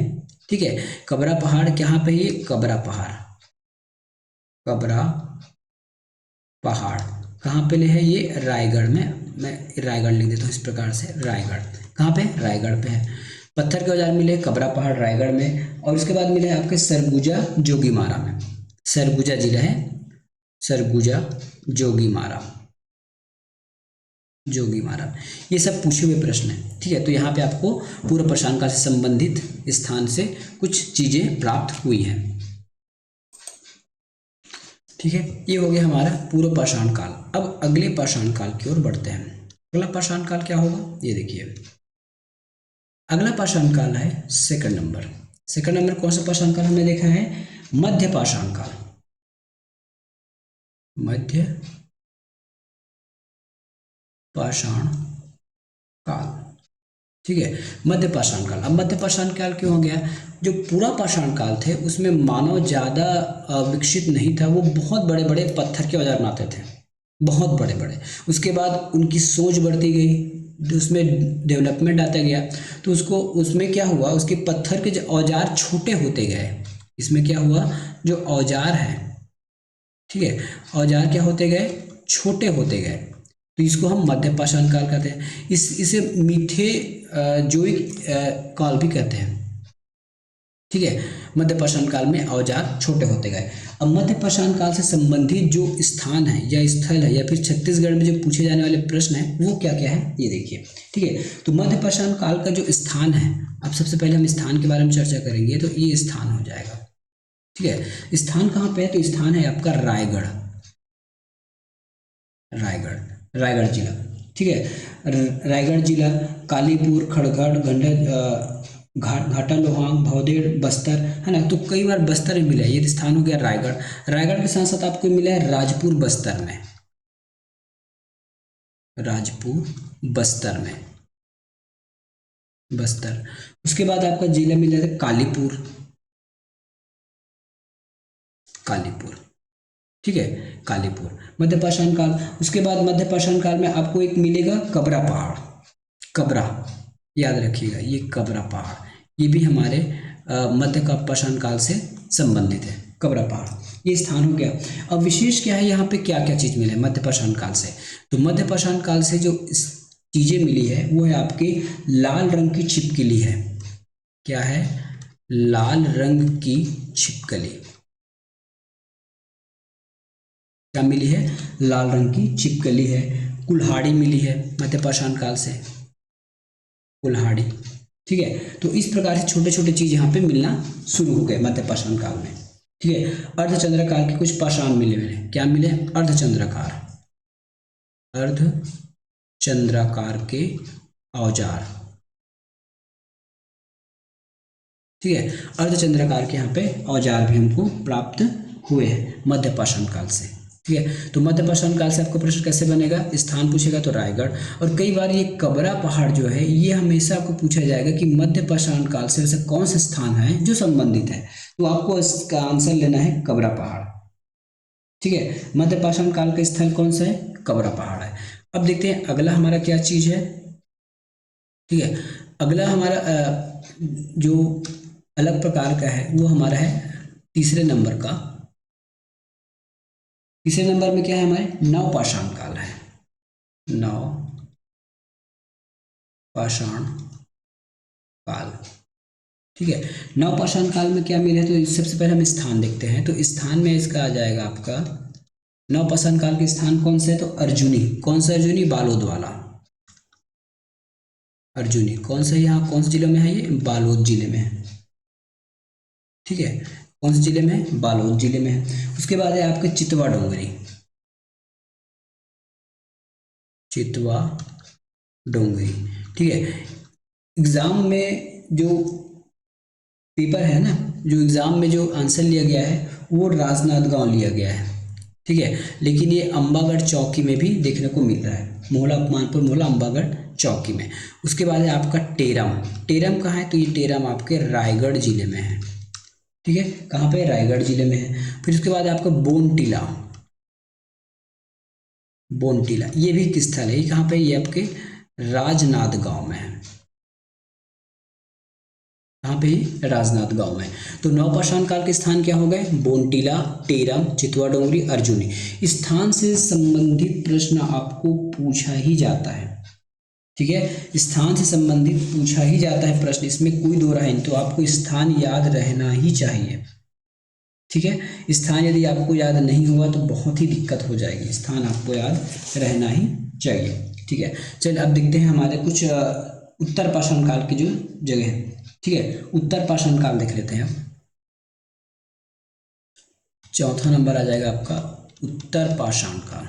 ठीक है, कबरा पहाड़ कहाँ पे, ये कबरा पहाड़, कबरा पहाड़ कहाँ पे ले है, ये रायगढ़ में। मैं रायगढ़ लिख देता हूँ इस प्रकार से, रायगढ़ कहाँ पे, रायगढ़ पे है। पत्थर के औजार मिले कबरा पहाड़ रायगढ़ में। और उसके बाद मिले आपके सरगुजा जोगीमारा में, सरगुजा जिला है, सरगुजा जोगीमारा, जोगीमारा, ये सब पूछे हुए प्रश्न हैं। ठीक है, तो यहाँ पे आपको पूर्व पाषाण काल से संबंधित स्थान से कुछ चीजें प्राप्त हुई हैं। ठीक है, ये हो गया हमारा पूर्व पाषाण काल। अब अगले पाषाण काल की ओर बढ़ते हैं। अगला पाषाण काल क्या होगा, ये देखिए, अगला पाषाण काल है सेकंड नंबर। सेकंड नंबर कौन सा पाषाण काल हमने देखा है, मध्य पाषाण काल, मध्य पाषाण काल। ठीक है, मध्य पाषाण काल। अब मध्य पाषाण काल क्यों हो गया, जो पूरा पाषाण काल थे उसमें मानव ज्यादा विकसित नहीं था, वो बहुत बड़े बड़े पत्थर के औजार बनाते थे, बहुत बड़े बड़े। उसके बाद उनकी सोच बढ़ती गई, उसमें डेवलपमेंट आता गया, तो उसमें क्या हुआ, उसके पत्थर के जो औजार छोटे होते गए। इसमें क्या हुआ, जो औजार है, ठीक है, औजार क्या होते गए, छोटे होते गए, तो इसको हम मध्य पाषाण काल कहते हैं। इसे मीठे जोइक काल भी कहते हैं। ठीक है, मध्य पाषाण काल में औजार छोटे होते गए। अब मध्य पाषाण काल से संबंधित जो स्थान है या स्थल है या फिर छत्तीसगढ़ में जो पूछे जाने वाले प्रश्न है वो क्या क्या है, ये देखिए। ठीक है, तो मध्य पाषाण काल का जो स्थान है, अब सबसे पहले हम स्थान के बारे में चर्चा करेंगे, तो ये स्थान हो जाएगा। ठीक है, स्थान कहाँ पे है, तो स्थान है आपका रायगढ़, रायगढ़, रायगढ़ जिला। ठीक है, रायगढ़ जिला, कालीपुर, खड़गड़, गंडक, घाटा लोहांग, भौदेड़, बस्तर, है ना, तो कई बार बस्तर में मिला है, ये स्थान हो गया रायगढ़। रायगढ़ के साथ साथ आपको मिला है राजपुर बस्तर में, राजपुर बस्तर में, बस्तर। उसके बाद आपका जिला मिला है कालीपुर, कालीपुर। ठीक है, कालीपुर, मध्य पाषाण काल। उसके बाद मध्य पाषाण काल में आपको एक मिलेगा कबरा पहाड़, कबरा, याद रखिएगा, ये कबरा पहाड़, ये भी हमारे मध्य का पाषाण काल से संबंधित है, कबरा पहाड़, ये स्थान हो गया। अब विशेष क्या है, यहाँ पे क्या क्या चीज मिले मध्य पाषाण काल से, तो मध्य पाषाण काल से जो चीजें मिली है वो है आपकी लाल रंग की छिपकली है। क्या है, लाल रंग की छिपकली, क्या मिली है, लाल रंग की छिपकली है। कुल्हाड़ी मिली है मध्य पाषाण काल से, कुल्हाड़ी। ठीक है, तो इस प्रकार से छोटे छोटे चीज यहाँ पे मिलना शुरू हो गए मध्य पाषाण काल में। ठीक है, अर्धचंद्राकार के कुछ पाषाण मिले, क्या मिले, अर्धचंद्राकार, अर्ध चंद्राकार के औजार, ठीक है। अर्धचंद्राकार के यहाँ पे औजार भी हमको प्राप्त हुए हैं मध्यपाषाण काल से, ठीक है। तो मध्यपाषाण काल से आपको प्रश्न कैसे बनेगा, स्थान पूछेगा तो रायगढ़। और कई बार ये कबरा पहाड़ जो है ये हमेशा आपको पूछा जाएगा कि मध्यपाषाण काल से वैसे कौन सा स्थान है जो संबंधित है, तो आपको इसका आंसर लेना है कबरा पहाड़, ठीक है। मध्यपाषाण काल का स्थल कौन सा है, कबरा पहाड़ है। अब देखते हैं अगला हमारा क्या चीज है, ठीक है। अगला हमारा जो अलग प्रकार का है वो हमारा है तीसरे नंबर का। तीसरे नंबर में क्या है हमारे, नवपाषाण काल है, नवपाषाण काल, ठीक है। नवपाषाण काल में क्या मिला है, तो सबसे पहले हम स्थान देखते हैं। तो स्थान में इसका आ जाएगा आपका नवपाषाण काल के स्थान कौन से है, तो अर्जुनी। कौन सा अर्जुनी, बालोद वाला अर्जुनी। कौन सा, यहाँ कौन से जिले में है, ये बालोद जिले में है, ठीक है। कौन से जिले में है, बालोद जिले में है। उसके बाद है आपके चितवा डोंगरी, चितवा डोंगरी, ठीक है। एग्जाम में जो पेपर है ना, जो एग्जाम में जो आंसर लिया गया है वो राजनांदगांव लिया गया है, ठीक है। लेकिन ये अंबागढ़ चौकी में भी देखने को मिल रहा है, मोहला मानपुर मोहला अंबागढ़ चौकी में। उसके बाद है आपका टेरम। टेरम कहाँ है, तो ये टेरम आपके रायगढ़ जिले में है, ठीक है। कहाँ पे, रायगढ़ जिले में है। फिर उसके बाद आपका बोनटीला, बोनटीला ये भी किस स्थल है, ये कहाँ पे, ये आपके राजनांदगांव में है, कहाँ पे, राजनांद गांव में। तो नवपाषाण काल के स्थान क्या हो गए, बोनटीला, टेरम, चितवा डोंगरी, अर्जुनी। स्थान से संबंधित प्रश्न आपको पूछा ही जाता है, ठीक है। स्थान से संबंधित पूछा ही जाता है प्रश्न, इसमें कोई दो राय नहीं। तो आपको स्थान याद रहना ही चाहिए, ठीक है। स्थान यदि आपको याद नहीं हुआ तो बहुत ही दिक्कत हो जाएगी, स्थान आपको याद रहना ही चाहिए, ठीक है। चलिए अब देखते हैं हमारे कुछ उत्तर पाषाण काल की जो जगह है, ठीक है। उत्तर पाषाण काल देख लेते हैं हम। चौथा नंबर आ जाएगा आपका उत्तर पाषाण काल।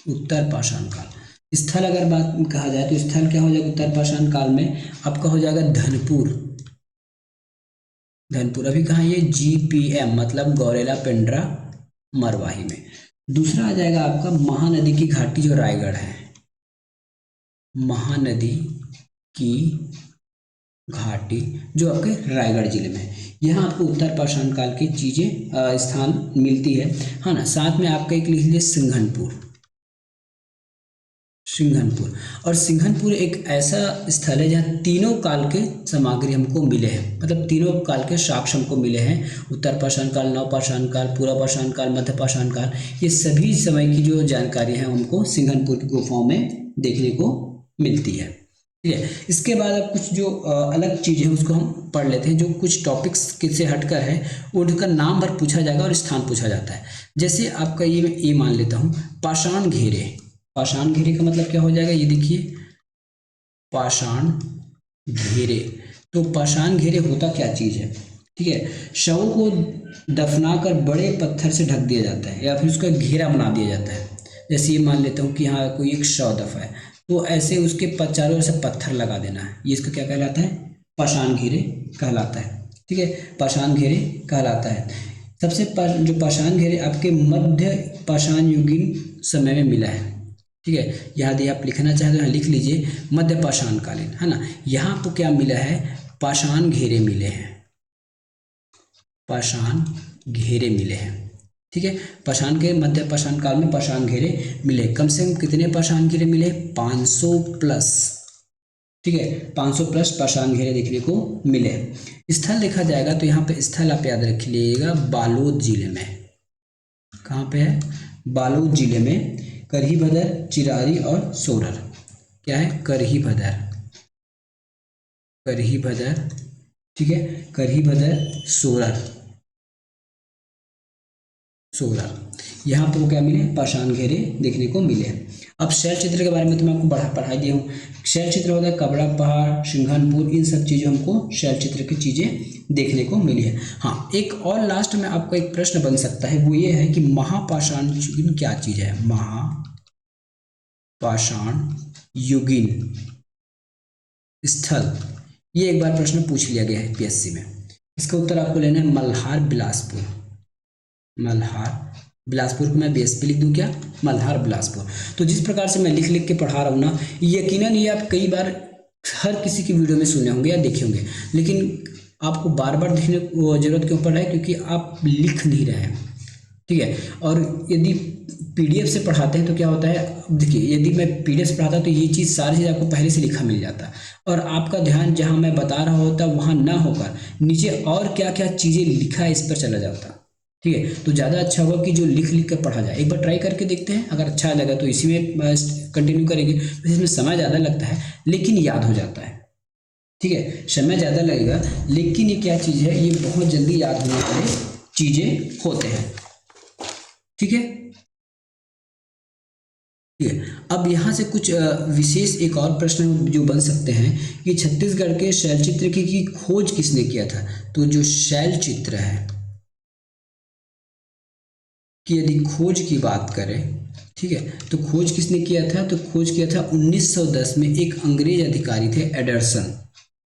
उत्तर पाषाण काल स्थल अगर बात कहा जाए तो स्थल क्या हो जाएगा उत्तर पाषाण काल में, आपका हो जाएगा धनपुर। धनपुर अभी कहाँ, ये GPM मतलब गौरेला पेंड्रा मरवाही में। दूसरा आ जाएगा आपका महानदी की घाटी जो रायगढ़ है, महानदी की घाटी जो आपके रायगढ़ जिले में है। यहाँ आपको उत्तर पाषाण काल की चीजें स्थान मिलती है, हाँ ना। साथ में आपका एक लिख लीजिए सिंघनपुर, सिंघनपुर। और सिंघनपुर एक ऐसा स्थल है जहाँ तीनों काल के सामग्री हमको मिले हैं, मतलब तीनों काल के साक्ष्य हमको मिले हैं। उत्तर पाषाण काल, नवपाषाण काल, पूर्वपाषाण काल, मध्यपाषाण काल, ये सभी समय की जो जानकारी है हमको सिंघनपुर की गुफाओं में देखने को मिलती है, ठीक है। इसके बाद अब कुछ जो अलग चीज़ है उसको हम पढ़ लेते हैं, जो कुछ टॉपिक्स से हटकर है, उनका नाम भर पूछा जाएगा और स्थान पूछा जाता है। जैसे आपका ये मान लेता हूँ पाषाण घेरे। पाषाण घेरे का मतलब क्या हो जाएगा, ये देखिए पाषाण घेरे। तो पाषाण घेरे होता क्या चीज है, ठीक है। शवों को दफनाकर बड़े पत्थर से ढक दिया जाता है या फिर उसका घेरा बना दिया जाता है। जैसे ये मान लेता हूँ कि हाँ कोई एक शव दफा है, तो ऐसे उसके चारों ओर से पत्थर लगा देना है, ये इसका क्या कहलाता है, पाषाण घेरे कहलाता है, ठीक है। पाषाण घेरे कहलाता है। सबसे जो पाषाण घेरे आपके मध्य पाषाण युगीन समय में मिला है, ठीक है। यदि आप लिखना चाहें तो यहाँ लिख लीजिए मध्य पाषाण कालीन, है ना। यहाँ आपको क्या मिला है, पाषाण घेरे मिले हैं, पाषाण घेरे मिले हैं, ठीक है। पाषाण के मध्य पाषाण काल में पाषाण घेरे मिले। कम से कम कितने पाषाण घेरे मिले, 500 प्लस, ठीक है। 500 प्लस पाषाण घेरे देखने को मिले। स्थल देखा जाएगा तो यहाँ पे स्थल आप याद रख लीजिएगा बालोद जिले में। कहाँ पे है, बालोद जिले में। करही भदर, चिरारी और सोरर। क्या है, करही भदर, करही भदर, ठीक है। करही भदर, सोरर, सोरर यहाँ पे वो क्या मिले, पाषाण घेरे देखने को मिले। अब शैल चित्र के बारे में तो मैं आपको पढ़ाई दिया हूँ। शैल चित्र होता है कबरा पहाड़, सिंघनपुर, इन सब चीज़ों हमको शैल चित्र की चीज़ें देखने को मिली है। हाँ, एक और लास्ट में आपको एक प्रश्न बन सकता है, वो ये है कि महापाषाण युगीन क्या चीज़ है। महापाषाण युगीन स्थल, ये एक बार प्रश्न पूछ लिया गया है पीएससी में। इसका उत्तर आपको लेना है मल्हार बिलासपुर। मल्हार बिलासपुर को मैं बेस पे लिख दूं क्या, मल्हार बिलासपुर। तो जिस प्रकार से मैं लिख लिख के पढ़ा रहा हूँ ना, यकीनन ये आप कई बार हर किसी की वीडियो में सुने होंगे या देखे होंगे, लेकिन आपको बार बार देखने को जरूरत क्यों पड़ रहा है, क्योंकि आप लिख नहीं रहे हैं, ठीक है। और यदि पीडीएफ से पढ़ाते हैं तो क्या होता है, देखिए यदि मैं पीडीएफ से पढ़ाता हूँ तो ये चीज़ सारी चीज़ आपको पहले से लिखा मिल जाता है, और आपका ध्यान जहाँ मैं बता रहा होता वहाँ ना होकर नीचे और क्या क्या चीज़ें लिखा है इस पर चला जाता, ठीक है। तो ज़्यादा अच्छा होगा कि जो लिख लिख कर पढ़ा जाए। एक बार ट्राई करके देखते हैं, अगर अच्छा लगा तो इसी में कंटिन्यू करेंगे। वैसे इसमें समय ज़्यादा लगता है लेकिन याद हो जाता है, ठीक है। समय ज़्यादा लगेगा लेकिन ये क्या चीज़ है, ये बहुत जल्दी याद होने वाली चीज़ें होते हैं, ठीक है। ठीक है, अब यहाँ से कुछ विशेष एक और प्रश्न जो बन सकते हैं कि छत्तीसगढ़ के शैल चित्र की खोज किसने किया था। तो जो शैल चित्र है कि यदि खोज की बात करें, ठीक है, तो खोज किसने किया था, तो खोज किया था 1910 में एक अंग्रेज अधिकारी थे एडरसन,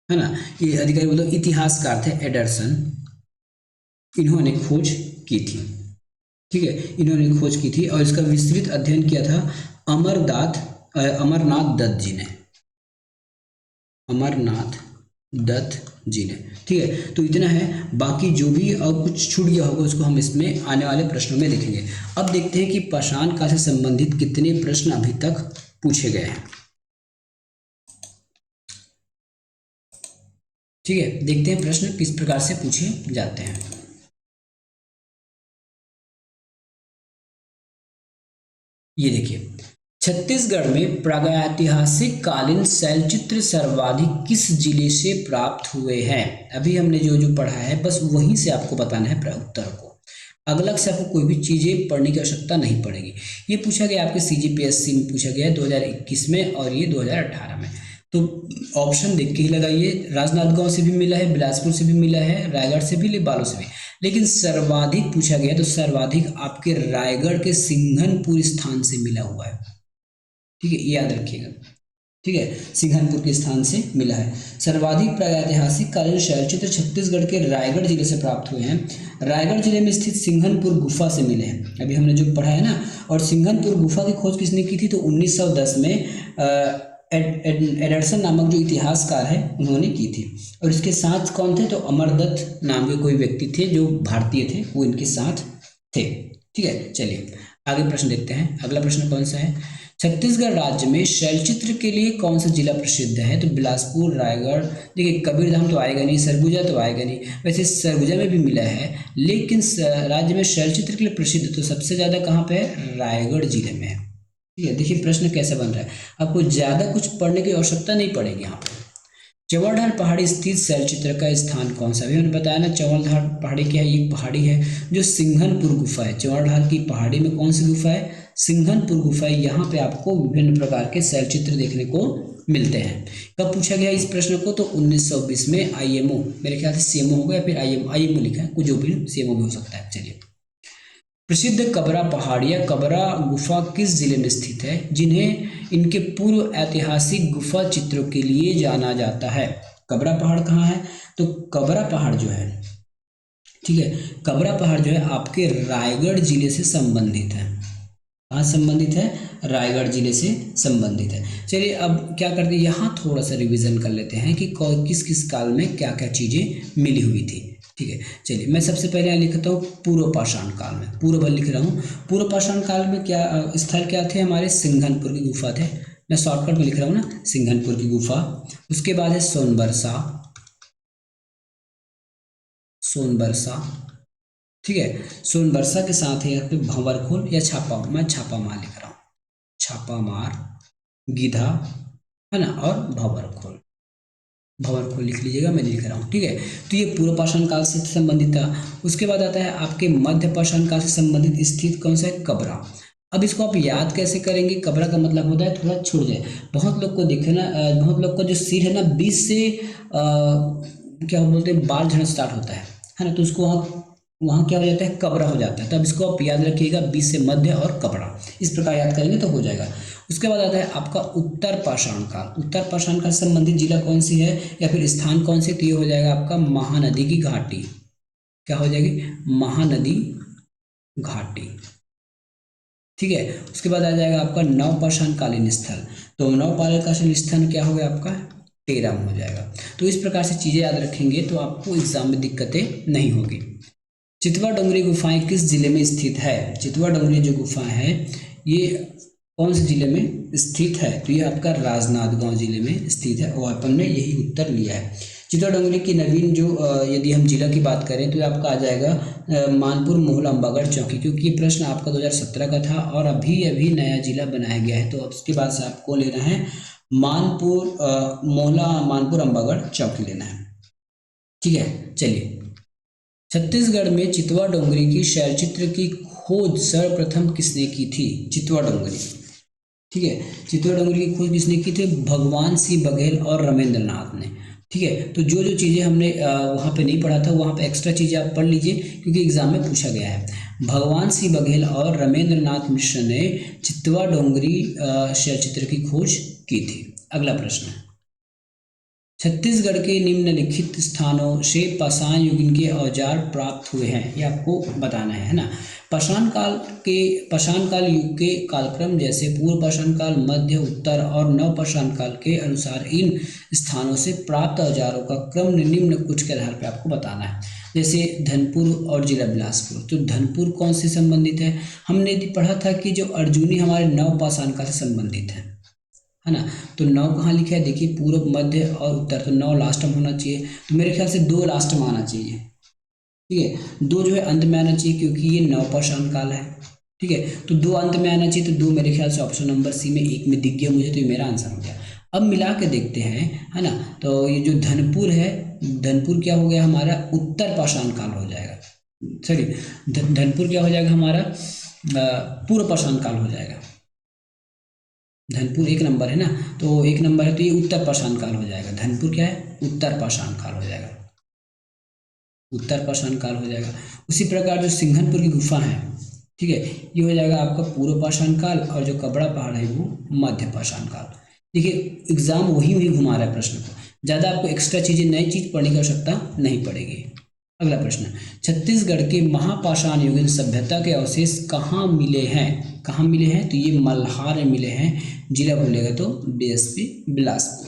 है ना। ये अधिकारी मतलब इतिहासकार थे एडरसन, इन्होंने खोज की थी, ठीक है। इन्होंने खोज की थी और इसका विस्तृत अध्ययन किया था अमरनाथ दत्त जी ने, अमरनाथ दत्त जी ने, ठीक है। तो इतना है, बाकी जो भी और कुछ छूट गया होगा उसको हम इसमें आने वाले प्रश्नों में देखेंगे। अब देखते हैं कि पाषाण काल से संबंधित कितने प्रश्न अभी तक पूछे गए हैं, ठीक है। देखते हैं प्रश्न किस प्रकार से पूछे जाते हैं। ये देखिए, छत्तीसगढ़ में प्रागैतिहासिक कालीन शैलचित्र सर्वाधिक किस जिले से प्राप्त हुए हैं। अभी हमने जो जो पढ़ा है बस वहीं से आपको बताना है उत्तर को, अगला से आपको कोई भी चीज़ें पढ़ने की आवश्यकता नहीं पड़ेगी। ये पूछा गया आपके सीजीपीएससी में, पूछा गया 2021 में और ये 2018 में। तो ऑप्शन देख के ही लगाइए, राजनांदगांव से भी मिला है, बिलासपुर से भी मिला है, रायगढ़ से भी, बालों से भी, लेकिन सर्वाधिक पूछा गया तो सर्वाधिक आपके रायगढ़ के सिंघनपुर स्थान से मिला हुआ है, ठीक है, याद रखिएगा, ठीक है। सिंघनपुर के स्थान से मिला है। सर्वाधिक प्रागैतिहासिक कालीन शैलचित्र छत्तीसगढ़ के रायगढ़ जिले से प्राप्त हुए हैं। रायगढ़ जिले में स्थित सिंघनपुर गुफा से मिले हैं, अभी हमने जो पढ़ा है ना। और सिंघनपुर गुफा की खोज किसने की थी, तो 1910 में एडरसन नामक जो इतिहासकार है उन्होंने की थी। और इसके साथ कौन थे, तो अमरदत्त नाम के कोई व्यक्ति थे जो भारतीय थे, वो इनके साथ थे, ठीक है। चलिए आगे प्रश्न देखते हैं। अगला प्रश्न कौन सा है, छत्तीसगढ़ राज्य में शैलचित्र के लिए कौन सा जिला प्रसिद्ध है, तो बिलासपुर, रायगढ़, देखिए कबीरधाम तो आएगा नहीं, सरगुजा तो आएगा नहीं, वैसे सरगुजा में भी मिला है, लेकिन राज्य में शैलचित्र के लिए प्रसिद्ध तो सबसे ज़्यादा कहाँ पे है, रायगढ़ जिले में है, ठीक है। देखिए प्रश्न कैसा बन रहा है, आपको ज़्यादा कुछ पढ़ने की आवश्यकता नहीं पड़ेगी यहाँ पे। चौवलधार पहाड़ी स्थित शैलचित्र का स्थान कौन सा, भी मैंने बताया ना, चौवलधार पहाड़ी क्या है, एक पहाड़ी है जो सिंघनपुर गुफा है। चौवलधार की पहाड़ी में कौन सी गुफा है, सिंघनपुर गुफा है। यहाँ पे आपको विभिन्न प्रकार के शैलचित्र देखने को मिलते हैं। कब पूछा गया इस प्रश्न को, तो 1920 में आईएमओ, मेरे ख्याल से सीएमओ होगा या फिर आईएमओ लिखा है, कुछ जो भी सीएमओ भी हो सकता है। चलिए, प्रसिद्ध कबरा पहाड़ या कबरा गुफा किस जिले में स्थित है, जिन्हें इनके पूर्व ऐतिहासिक गुफा चित्रों के लिए जाना जाता है। कबरा पहाड़ कहाँ है, तो कबरा पहाड़ जो है, ठीक है, कबरा पहाड़ जो है आपके रायगढ़ जिले से संबंधित है। कहाँ संबंधित है, रायगढ़ जिले से संबंधित है। चलिए अब क्या करते हैं, यहाँ थोड़ा सा रिवीजन कर लेते हैं कि किस किस काल में क्या क्या चीज़ें मिली हुई थी, ठीक है। चलिए मैं सबसे पहले यहाँ लिखता हूँ पूर्व पाषाण काल में, पूर्व लिख रहा हूँ। पूर्व पाषाण काल में क्या स्थल क्या थे हमारे, सिंघनपुर की गुफा थे, मैं शॉर्टकट में लिख रहा हूँ ना, सिंघनपुर की गुफा। उसके बाद है सोनबरसा, सोनबरसा, ठीक है। सोनबरसा के साथ है यहाँ पे भंवरखोल या छापा, मैं छापा मार लिख रहा हूँ, छापा मार, गीधा, है ना, और भंवरखोल, भंवर को लिख लीजिएगा, मैं लिख रहा हूँ, ठीक है। तो ये पूर्व पाषाण काल से संबंधित था। उसके बाद आता है आपके मध्य पाषाण काल से संबंधित स्थित कौन सा है, कबरा। अब इसको आप याद कैसे करेंगे, कबरा का मतलब होता है थोड़ा छुट जाए। बहुत लोग को देखे ना, बहुत लोग का जो सिर है ना बीच से क्या बोलते हैं बाल झड़ना स्टार्ट होता है ना, तो उसको वहाँ क्या हो जाता है, कबरा हो जाता है। तब इसको आप याद रखिएगा, बीच से मध्य और कबरा, इस प्रकार याद करेंगे तो हो जाएगा। उसके बाद आता है आपका उत्तर पाषाण काल। उत्तर पाषाण काल से संबंधित जिला कौन सी है या फिर स्थान कौन से, तो ये हो जाएगा आपका महानदी की घाटी। क्या हो जाएगी, महानदी घाटी, ठीक है। उसके बाद आ जाएगा आपका नवपाषाण कालीन स्थल। तो नवपाषाण कालीन स्थल क्या हो गया आपका, टेराम हो जाएगा। तो इस प्रकार से चीजें याद रखेंगे तो आपको एग्जाम में दिक्कतें नहीं होगी। चितवा डोंगरी गुफाएं किस जिले में स्थित है, चितवा डोंगरी जो गुफा है ये कौन से जिले में स्थित है, तो ये आपका राजनांदगांव जिले में स्थित है और अपन ने यही उत्तर लिया है। चितवा डोंगरी की नवीन जो यदि हम जिला की बात करें तो आपका आ जाएगा मानपुर मोहला अम्बागढ़ चौकी, क्योंकि ये प्रश्न आपका 2017 का था और अभी अभी नया जिला बनाया गया है। तो अब उसके बाद से आपको लेना है मानपुर मोहला मानपुर अम्बागढ़ चौकी लेना है, ठीक है। चलिए, छत्तीसगढ़ में चितवा डोंगरी की शैलचित्र की खोज सर्वप्रथम किसने की थी, चितवा डोंगरी, ठीक है। चितवा डोंगरी की खोज किसने की थी, भगवान सिंह बघेल और रमेंद्र नाथ ने, ठीक है। तो जो जो चीज़ें हमने वहाँ पे नहीं पढ़ा था वहाँ पे एक्स्ट्रा चीज़ें आप पढ़ लीजिए, क्योंकि एग्जाम में पूछा गया है। भगवान सिंह बघेल और रमेंद्र नाथ मिश्र ने चितवा डोंगरी शैलचित्र की खोज की थी। अगला प्रश्न, छत्तीसगढ़ के निम्नलिखित स्थानों से पाषाण युग के औजार प्राप्त हुए हैं, ये आपको बताना है ना। पाषाण काल युग के कालक्रम जैसे पूर्व पाषाण काल, मध्य, उत्तर और नव पाषाण काल के अनुसार इन स्थानों से प्राप्त औजारों का क्रम निम्न कुछ के आधार पर आपको बताना है। जैसे धनपुर और जिला बिलासपुर, तो धनपुर कौन से संबंधित है, हमने पढ़ा था कि जो अर्जुनी हमारे नव पाषाण काल से संबंधित है ना। तो नौ कहाँ लिखा है, देखिए पूर्व, मध्य और उत्तर, तो नौ लास्ट में होना चाहिए। तो मेरे ख्याल से 2 लास्ट में आना चाहिए, ठीक है। 2 जो है अंत में आना चाहिए क्योंकि ये नवपाषाण काल है, ठीक है। तो 2 अंत में आना चाहिए, तो 2 मेरे ख्याल से ऑप्शन नंबर सी में 1 में दिख गया मुझे, तो ये मेरा आंसर हो गया। अब मिला के देखते हैं, है ना। तो ये जो धनपुर है, धनपुर क्या हो गया हमारा, उत्तर पाषाण काल हो जाएगा, सॉरी धनपुर क्या हो जाएगा हमारा, पूर्व पाषाण काल हो जाएगा। धनपुर 1 नंबर है ना, तो 1 नंबर है तो ये उत्तर पाषाण काल हो जाएगा। धनपुर क्या है, उत्तर पाषाण काल हो जाएगा, उत्तर पाषाण काल हो जाएगा। उसी प्रकार जो सिंघनपुर की गुफा है, ठीक है, ये हो जाएगा आपका पूर्व पाषाण काल, और जो कबड़ा पहाड़ है वो मध्य पाषाण काल। देखिए एग्जाम वही घुमा रहा है प्रश्न को, ज़्यादा आपको एक्स्ट्रा चीज़ें नई चीज़ पढ़ने की आवश्यकता नहीं पड़ेगी। अगला प्रश्न, छत्तीसगढ़ के महापाषाण युगीन सभ्यता के अवशेष कहाँ मिले हैं, कहाँ मिले हैं, तो ये मल्हार में मिले हैं। जिला बोलेगा तो बीएसपी बिलासपुर,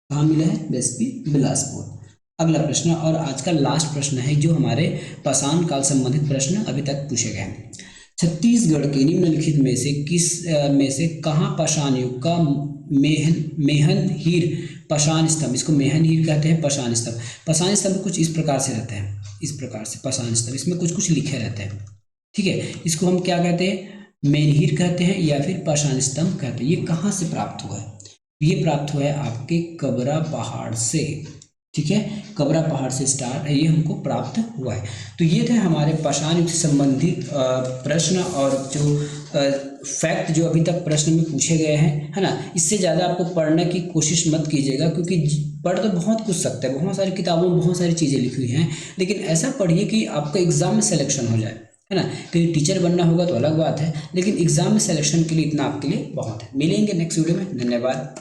कहाँ मिला है, बीएसपी बिलासपुर। अगला प्रश्न और आज का लास्ट प्रश्न है जो हमारे पाषाण काल संबंधित प्रश्न अभी तक पूछे गए हैं। छत्तीसगढ़ के निम्नलिखित में से किस में से कहाँ पाषाण युग का मेहन हीर पाषाण स्तंभ, इसको मेहन हीर कहते हैं, पाषाण स्तंभ। पाषाण स्तंभ कुछ इस प्रकार से रहते हैं, इस प्रकार से पाषाण स्तंभ, इसमें कुछ कुछ लिखे रहते हैं, ठीक है। इसको हम क्या कहते हैं, मेनहीर कहते हैं या फिर पाषाण स्तंभ कहते हैं। ये कहाँ से प्राप्त हुआ है, ये प्राप्त हुआ है आपके कबरा पहाड़ से, ठीक है। कबरा पहाड़ से स्टार्ट है, ये हमको प्राप्त हुआ है। तो ये थे हमारे पाषाण युग से संबंधित प्रश्न और जो फैक्ट जो अभी तक प्रश्न में पूछे गए हैं, है ना। इससे ज़्यादा आपको पढ़ने की कोशिश मत कीजिएगा, क्योंकि पढ़ तो बहुत कुछ सकते हैं, बहुत सारी किताबों में बहुत सारी चीज़ें लिखी हुई हैं, लेकिन ऐसा पढ़िए कि आपका एग्जाम में सिलेक्शन हो जाए, है ना। कहीं टीचर बनना होगा तो अलग बात है, लेकिन एग्जाम में सिलेक्शन के लिए इतना आपके लिए बहुत है। मिलेंगे नेक्स्ट वीडियो में, धन्यवाद।